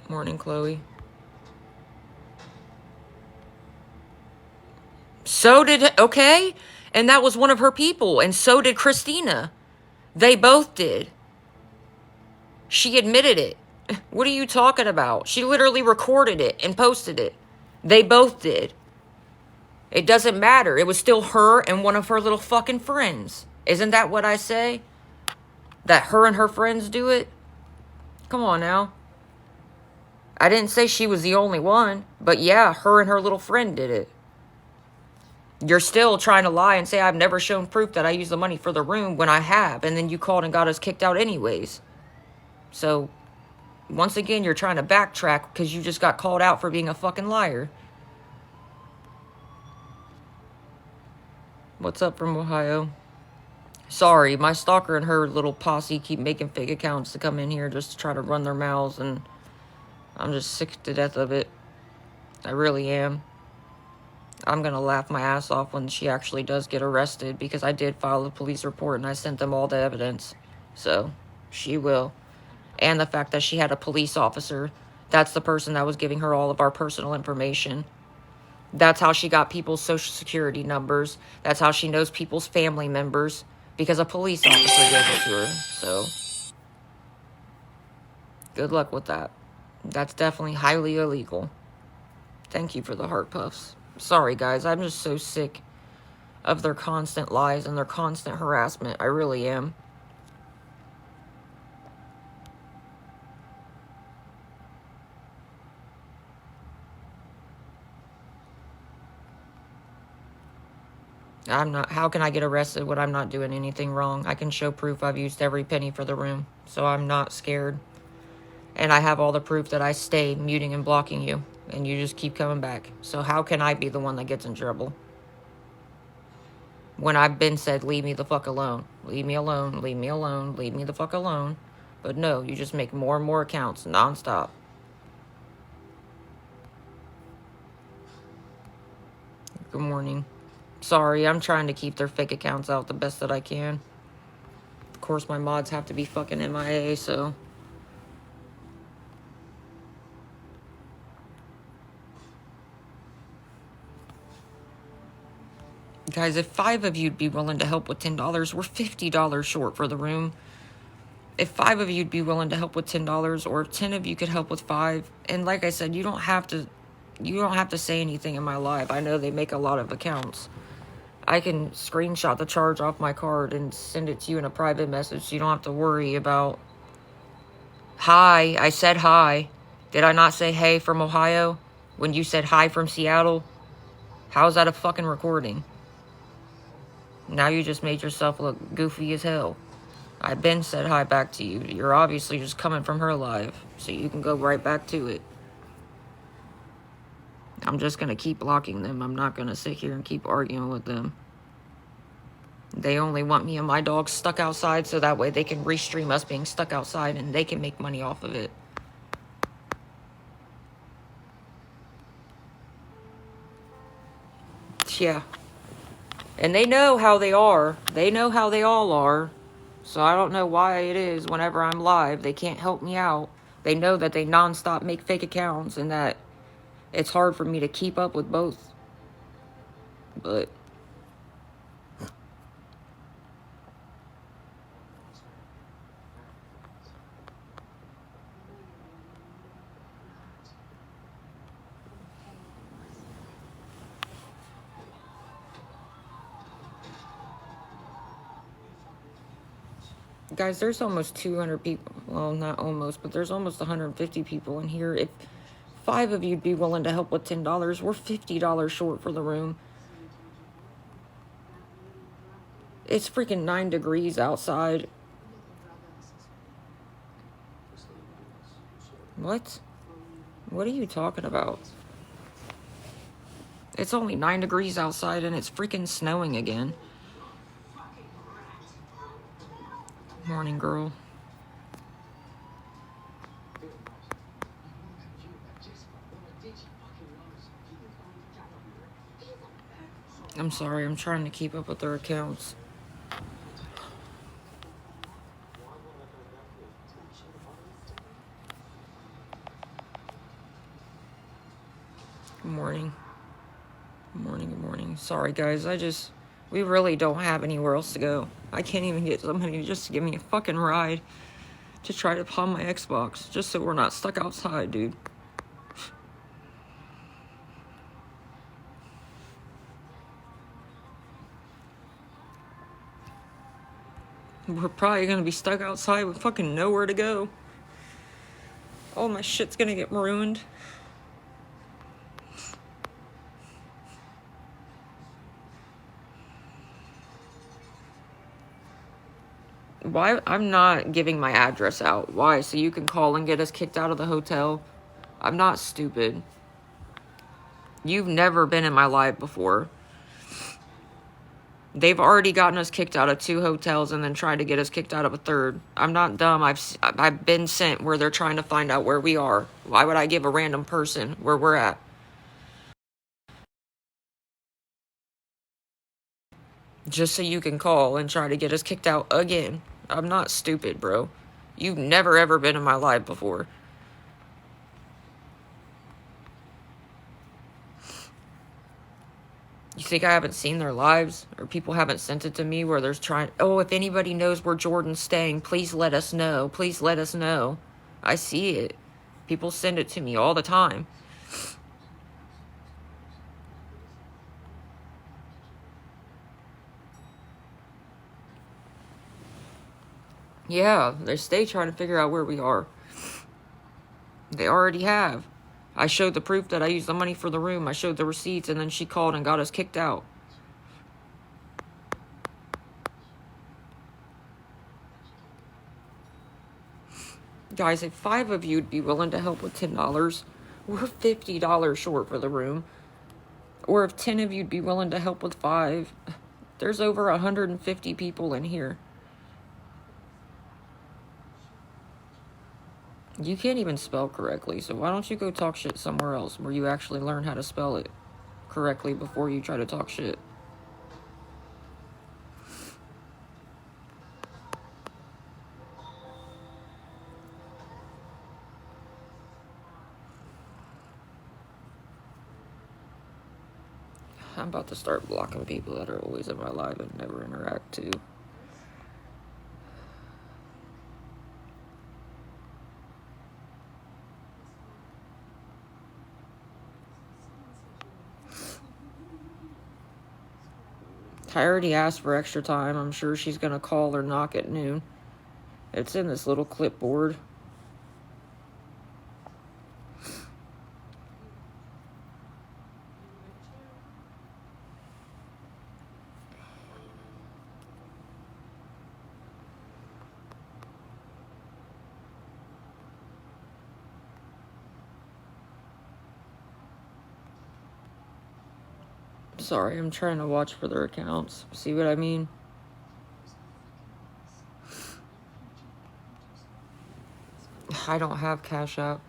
Morning, Chloe. So did... Okay? And that was one of her people. And so did Christina. They both did. She admitted it. What are you talking about? She literally recorded it and posted it. They both did. It doesn't matter. It was still her and one of her little fucking friends. Isn't that what I say? That her and her friends do it? Come on now. I didn't say she was the only one. But yeah, her and her little friend did it. You're still trying to lie and say I've never shown proof that I used the money for the room when I have. And then you called and got us kicked out anyways. So, once again, you're trying to backtrack because you just got called out for being a fucking liar. What's up from Ohio? Sorry, my stalker and her little posse keep making fake accounts to come in here just to try to run their mouths, and I'm just sick to death of it. I really am. I'm gonna laugh my ass off when she actually does get arrested because I did file a police report and I sent them all the evidence. So, she will. And the fact that she had a police officer. That's the person that was giving her all of our personal information. That's how she got people's social security numbers. That's how she knows people's family members. Because a police officer gave it to her. So, good luck with that. That's definitely highly illegal. Thank you for the heart puffs. Sorry, guys. I'm just so sick of their constant lies and their constant harassment. I really am. How can I get arrested when I'm not doing anything wrong? I can show proof I've used every penny for the room, so I'm not scared. And I have all the proof that I stay muting and blocking you, and you just keep coming back. So how can I be the one that gets in trouble? When I've been said, leave me the fuck alone. Leave me alone, leave me alone, leave me the fuck alone. But no, you just make more and more accounts nonstop. Good morning. Sorry, I'm trying to keep their fake accounts out the best that I can. Of course, my mods have to be fucking MIA, so... Guys, if 5 of you'd be willing to help with $10, we're $50 short for the room. If 5 of you'd be willing to help with $10, or if 10 of you could help with 5, and like I said, you don't have to say anything in my live. I know they make a lot of accounts. I can screenshot the charge off my card and send it to you in a private message, so you don't have to worry about, hi, I said hi. Did I not say hey from Ohio when you said hi from Seattle? How's that a fucking recording? Now you just made yourself look goofy as hell. I been said hi back to you. You're obviously just coming from her live, so you can go right back to it. I'm just gonna keep blocking them. I'm not gonna sit here and keep arguing with them. They only want me and my dog stuck outside so that way they can restream us being stuck outside and they can make money off of it. Yeah. And they know how they are. They know how they all are. So I don't know why it is whenever I'm live, they can't help me out. They know that they nonstop make fake accounts and that it's hard for me to keep up with both. But... Guys, there's almost 200 people. Well, not almost, but there's almost 150 people in here. If 5 of you'd be willing to help with $10, we're $50 short for the room. It's freaking 9 degrees outside. What? What are you talking about? It's only 9 degrees outside and it's freaking snowing again. Morning, girl. I'm sorry, I'm trying to keep up with their accounts. Good morning. Good morning, good morning. Sorry, guys, we really don't have anywhere else to go. I can't even get somebody just to give me a fucking ride to try to pawn my Xbox, just so we're not stuck outside, dude. We're probably gonna be stuck outside with fucking nowhere to go. All my shit's gonna get ruined. Why? I'm not giving my address out. Why? So you can call and get us kicked out of the hotel? I'm not stupid. You've never been in my live before. They've already gotten us kicked out of 2 hotels and then tried to get us kicked out of a 3rd. I'm not dumb. I've been sent where they're trying to find out where we are. Why would I give a random person where we're at? Just so you can call and try to get us kicked out again. I'm not stupid, bro. You've never ever been in my live before. You think I haven't seen their lives? Or people haven't sent it to me where there's trying... Oh, if anybody knows where Jordan's staying, please let us know. Please let us know. I see it. People send it to me all the time. Yeah, they stay trying to figure out where we are. They already have. I showed the proof that I used the money for the room. I showed the receipts, and then she called and got us kicked out. Guys, if 5 of you'd be willing to help with $10, we're $50 short for the room. Or if 10 of you'd be willing to help with 5, there's over 150 people in here. You can't even spell correctly, so why don't you go talk shit somewhere else where you actually learn how to spell it correctly before you try to talk shit. I'm about to start blocking people that are always in my life and never interact too. I already asked for extra time. I'm sure she's gonna call or knock at noon. It's in this little clipboard. Sorry, I'm trying to watch for their accounts. See what I mean? I don't have Cash App.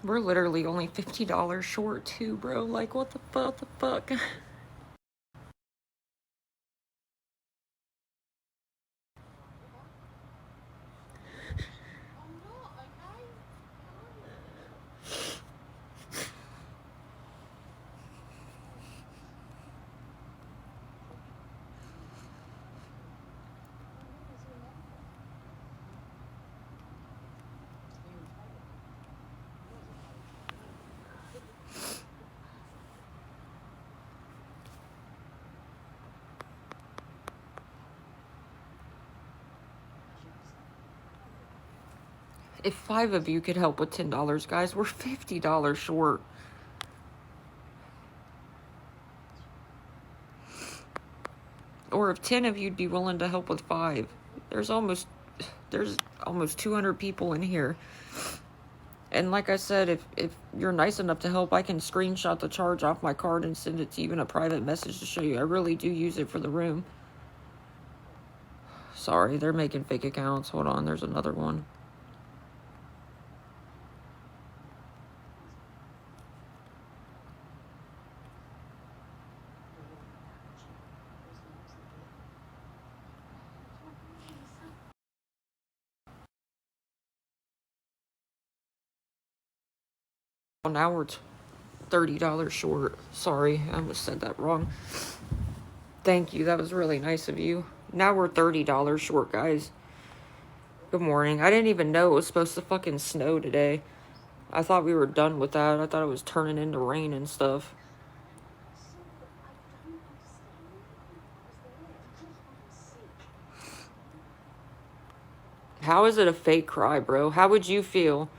We're literally only $50 short too, bro. Like, what the fuck? If 5 of you could help with $10, guys, we're $50 short. Or if 10 of you'd be willing to help with 5. There's almost 200 people in here. And like I said, if you're nice enough to help, I can screenshot the charge off my card and send it to you in a private message to show you. I really do use it for the room. Sorry, they're making fake accounts. Hold on, there's another one. Well, now we're $30 short. Sorry, I almost said that wrong. Thank you, that was really nice of you. Now we're $30 short, guys. Good morning. I didn't even know it was supposed to fucking snow today. I thought we were done with that. I thought it was turning into rain and stuff. How is it a fake cry, bro? How would you feel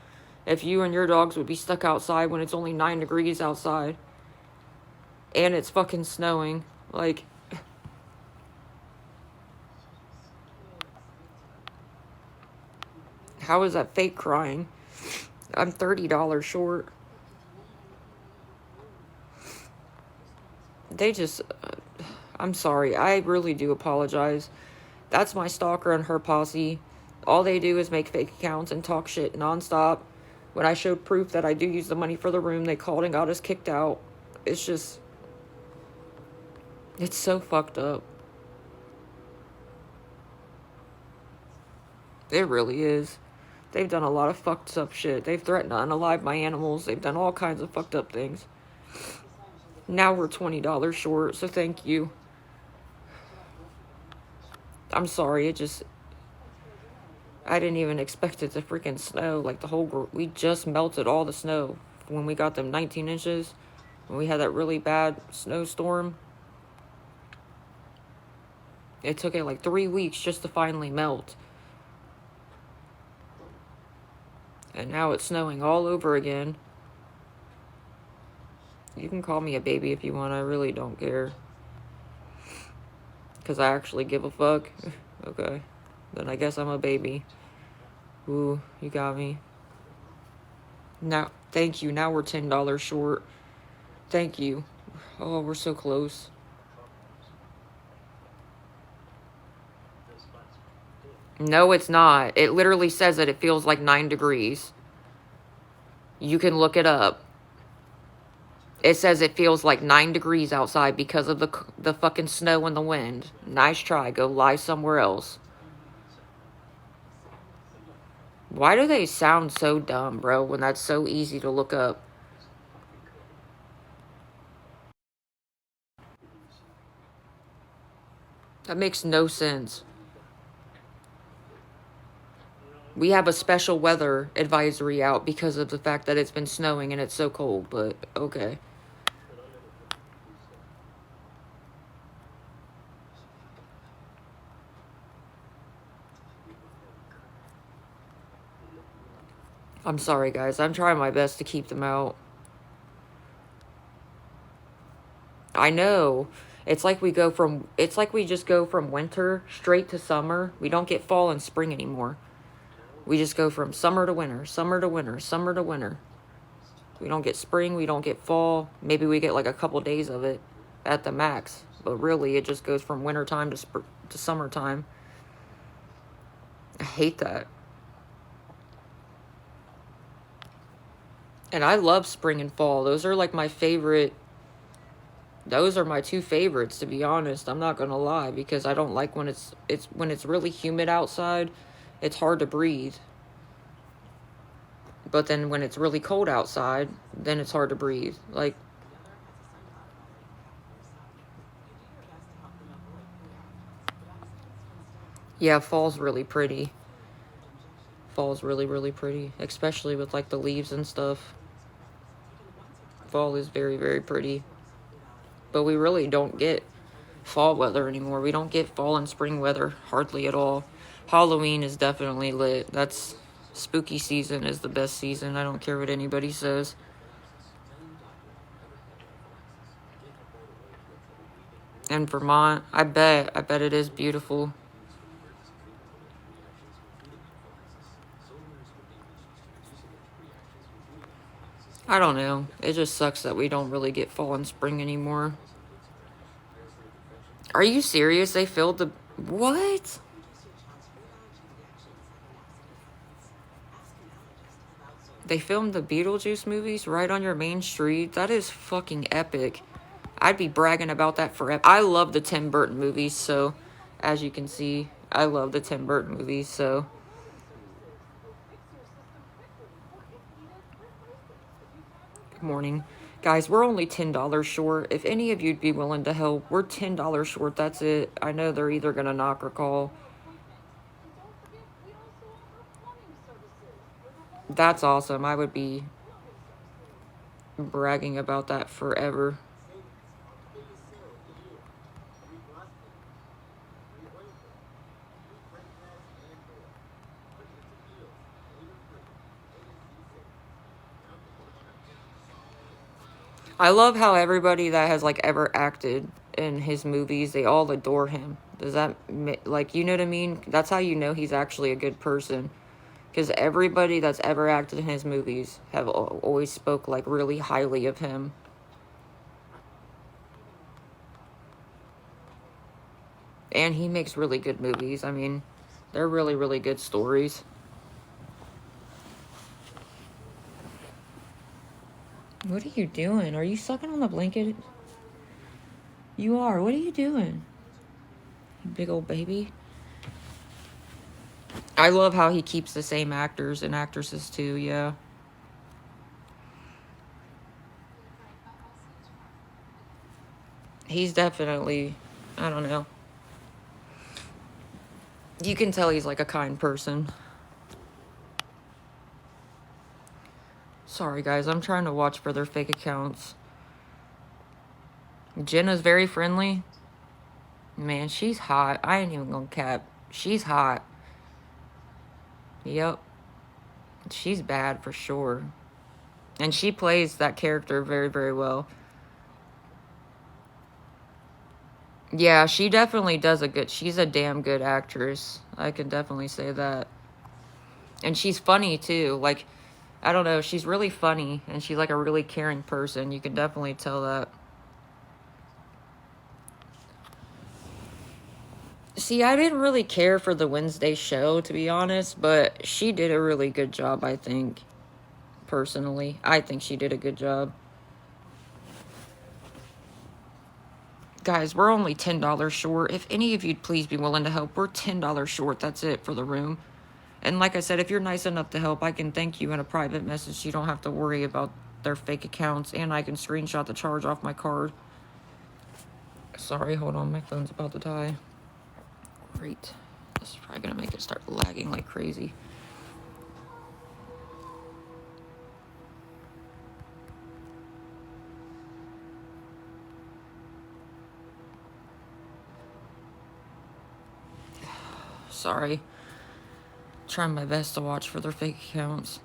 if you and your dogs would be stuck outside when it's only 9 degrees outside? And it's fucking snowing. Like, how is that fake crying? I'm $30 short. They just... I'm sorry. I really do apologize. That's my stalker and her posse. All they do is make fake accounts and talk shit nonstop. When I showed proof that I do use the money for the room, they called and got us kicked out. It's just... It's so fucked up. It really is. They've done a lot of fucked up shit. They've threatened to unalive my animals. They've done all kinds of fucked up things. Now we're $20 short, so thank you. I'm sorry, I didn't even expect it to freaking snow. Like, we just melted all the snow when we got them 19 inches. When we had that really bad snowstorm. It took it like 3 weeks just to finally melt. And now it's snowing all over again. You can call me a baby if you want. I really don't care. Because I actually give a fuck. Okay. Then I guess I'm a baby. Ooh, you got me. Now, thank you. Now we're $10 short. Thank you. Oh, we're so close. No, it's not. It literally says that it feels like 9 degrees. You can look it up. It says it feels like 9 degrees outside because of the fucking snow and the wind. Nice try. Go lie somewhere else. Why do they sound so dumb, bro, when that's so easy to look up? That makes no sense. We have a special weather advisory out because of the fact that it's been snowing and it's so cold, but okay. I'm sorry, guys. I'm trying my best to keep them out. I know. It's like we just go from winter straight to summer. We don't get fall and spring anymore. We just go from summer to winter, summer to winter, summer to winter. We don't get spring, we don't get fall. Maybe we get like a couple days of it at the max. But really, it just goes from winter time to summertime. I hate that. And I love spring and fall. Those are like my favorite. Those are my two favorites, to be honest. I'm not gonna lie, because I don't like when it's really humid outside. It's hard to breathe. But then when it's really cold outside, then it's hard to breathe. Like, yeah, fall's really pretty. Fall's really, really pretty, especially with like the leaves and stuff. Fall is very, very pretty. But we really don't get fall weather anymore. We don't get fall and spring weather hardly at all. Halloween is definitely lit. That's spooky season is the best season. I don't care what anybody says. And Vermont, I bet it is beautiful. I don't know. It just sucks that we don't really get fall and spring anymore. Are you serious? They filled the... What? They filmed the Beetlejuice movies right on your main street? That is fucking epic. I'd be bragging about that forever. I love the Tim Burton movies, so... As you can see, I love the Tim Burton movies, so... Good morning. Guys, we're only $10 short. If any of you'd be willing to help, we're $10 short. That's it. I know they're either going to knock or call. That's awesome. I would be bragging about that forever. I love how everybody that has like ever acted in his movies, they all adore him. Does that, like, you know what I mean? That's how you know he's actually a good person. Because everybody that's ever acted in his movies have always spoke like really highly of him. And he makes really good movies. I mean, they're really, really good stories. What are you doing? Are you sucking on the blanket? You are. What are you doing? You big old baby. I love how he keeps the same actors and actresses too, yeah. He's definitely, I don't know. You can tell he's like a kind person. Sorry, guys. I'm trying to watch for their fake accounts. Jenna's very friendly. Man, she's hot. I ain't even gonna cap. She's hot. Yep. She's bad for sure. And she plays that character very, very well. Yeah, she definitely does she's a damn good actress. I can definitely say that. And she's funny too. Like, I don't know, she's really funny and she's like a really caring person. You can definitely tell that. See, I didn't really care for the Wednesday show, to be honest, but she did a really good job, I think. Personally, I think she did a good job. Guys, we're only $10 short. If any of you'd please be willing to help, we're $10 short. That's it for the room. And like I said, if you're nice enough to help, I can thank you in a private message. You don't have to worry about their fake accounts, and I can screenshot the charge off my card. Sorry, hold on, my phone's about to die. Great. This is probably gonna make it start lagging like crazy. Sorry. Trying my best to watch for their fake accounts.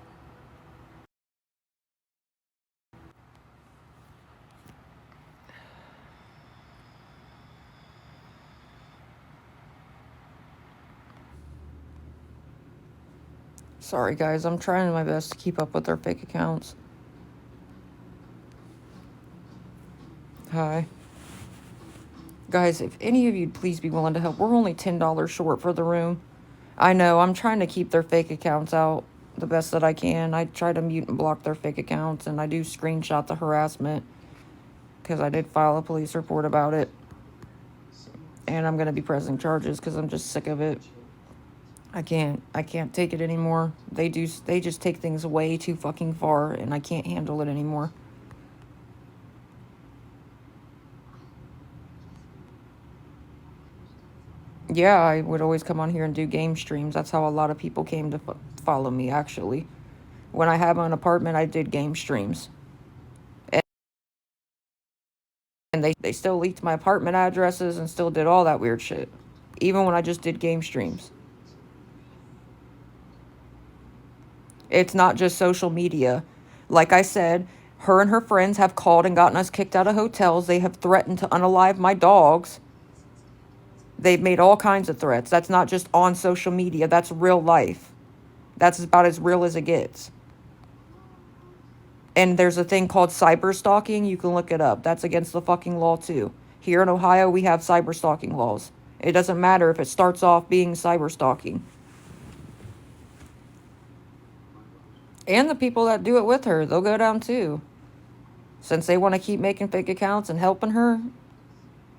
Sorry, guys. I'm trying my best to keep up with their fake accounts. Hi. Guys, if any of you'd please be willing to help, we're only $10 short for the room. I know, I'm trying to keep their fake accounts out the best that I can. I try to mute and block their fake accounts, and I do screenshot the harassment because I did file a police report about it. And I'm going to be pressing charges because I'm just sick of it. I can't take it anymore. They just take things way too fucking far, and I can't handle it anymore. Yeah, I would always come on here and do game streams. That's how a lot of people came to follow me, actually. When I had my own apartment, I did game streams. And they still leaked my apartment addresses and still did all that weird shit. Even when I just did game streams. It's not just social media. Like I said, her and her friends have called and gotten us kicked out of hotels. They have threatened to unalive my dogs. They've made all kinds of threats. That's not just on social media. That's real life. That's about as real as it gets. And there's a thing called cyber stalking. You can look it up. That's against the fucking law too. Here in Ohio, we have cyber stalking laws. It doesn't matter if it starts off being cyber stalking. And the people that do it with her, they'll go down too. Since they want to keep making fake accounts and helping her,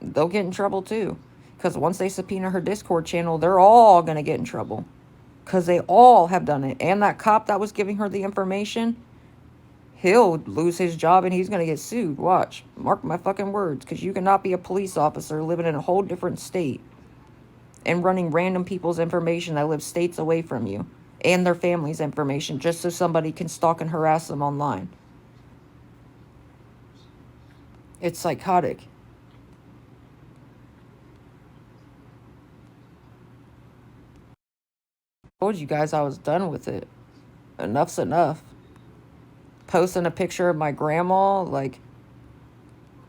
they'll get in trouble too. Because once they subpoena her Discord channel, they're all going to get in trouble. Because they all have done it. And that cop that was giving her the information, he'll lose his job and he's going to get sued. Watch. Mark my fucking words. Because you cannot be a police officer living in a whole different state and running random people's information that live states away from you and their family's information just so somebody can stalk and harass them online. It's psychotic. I told you guys I was done with it. Enough's enough. Posting a picture of my grandma, like,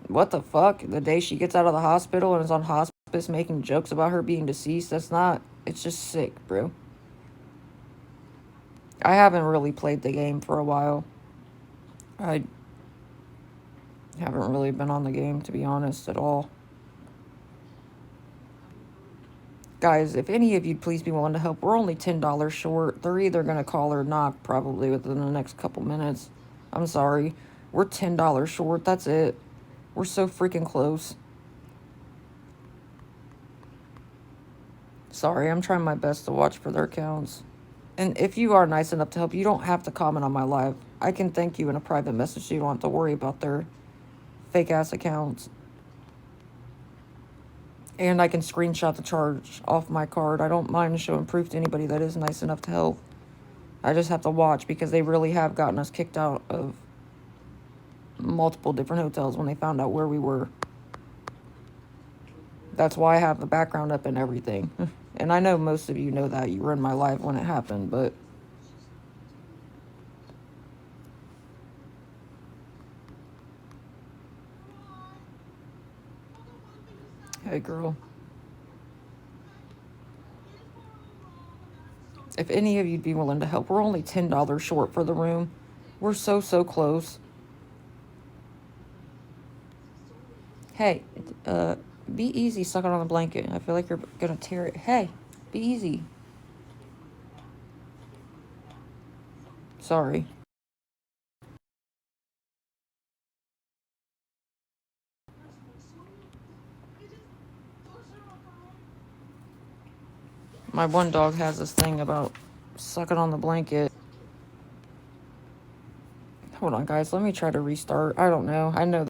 what the fuck? The day she gets out of the hospital and is on hospice making jokes about her being deceased, it's just sick, bro. I haven't really played the game for a while. I haven't really been on the game, to be honest, at all. Guys, if any of you'd please be willing to help, we're only $10 short. They're either going to call or knock probably within the next couple minutes. I'm sorry. We're $10 short. That's it. We're so freaking close. Sorry, I'm trying my best to watch for their accounts. And if you are nice enough to help, you don't have to comment on my live. I can thank you in a private message so you don't have to worry about their fake-ass accounts. And I can screenshot the charge off my card. I don't mind showing proof to anybody that is nice enough to help. I just have to watch because they really have gotten us kicked out of multiple different hotels when they found out where we were. That's why I have the background up and everything. And I know most of you know that. You were in my live when it happened, but... Hey, girl. If any of you'd be willing to help, we're only $10 short for the room. We're so close. Hey, be easy sucking on the blanket. I feel like you're gonna tear it. Hey, be easy. Sorry. My one dog has this thing about sucking on the blanket. Hold on, guys. Let me try to restart. I don't know. I know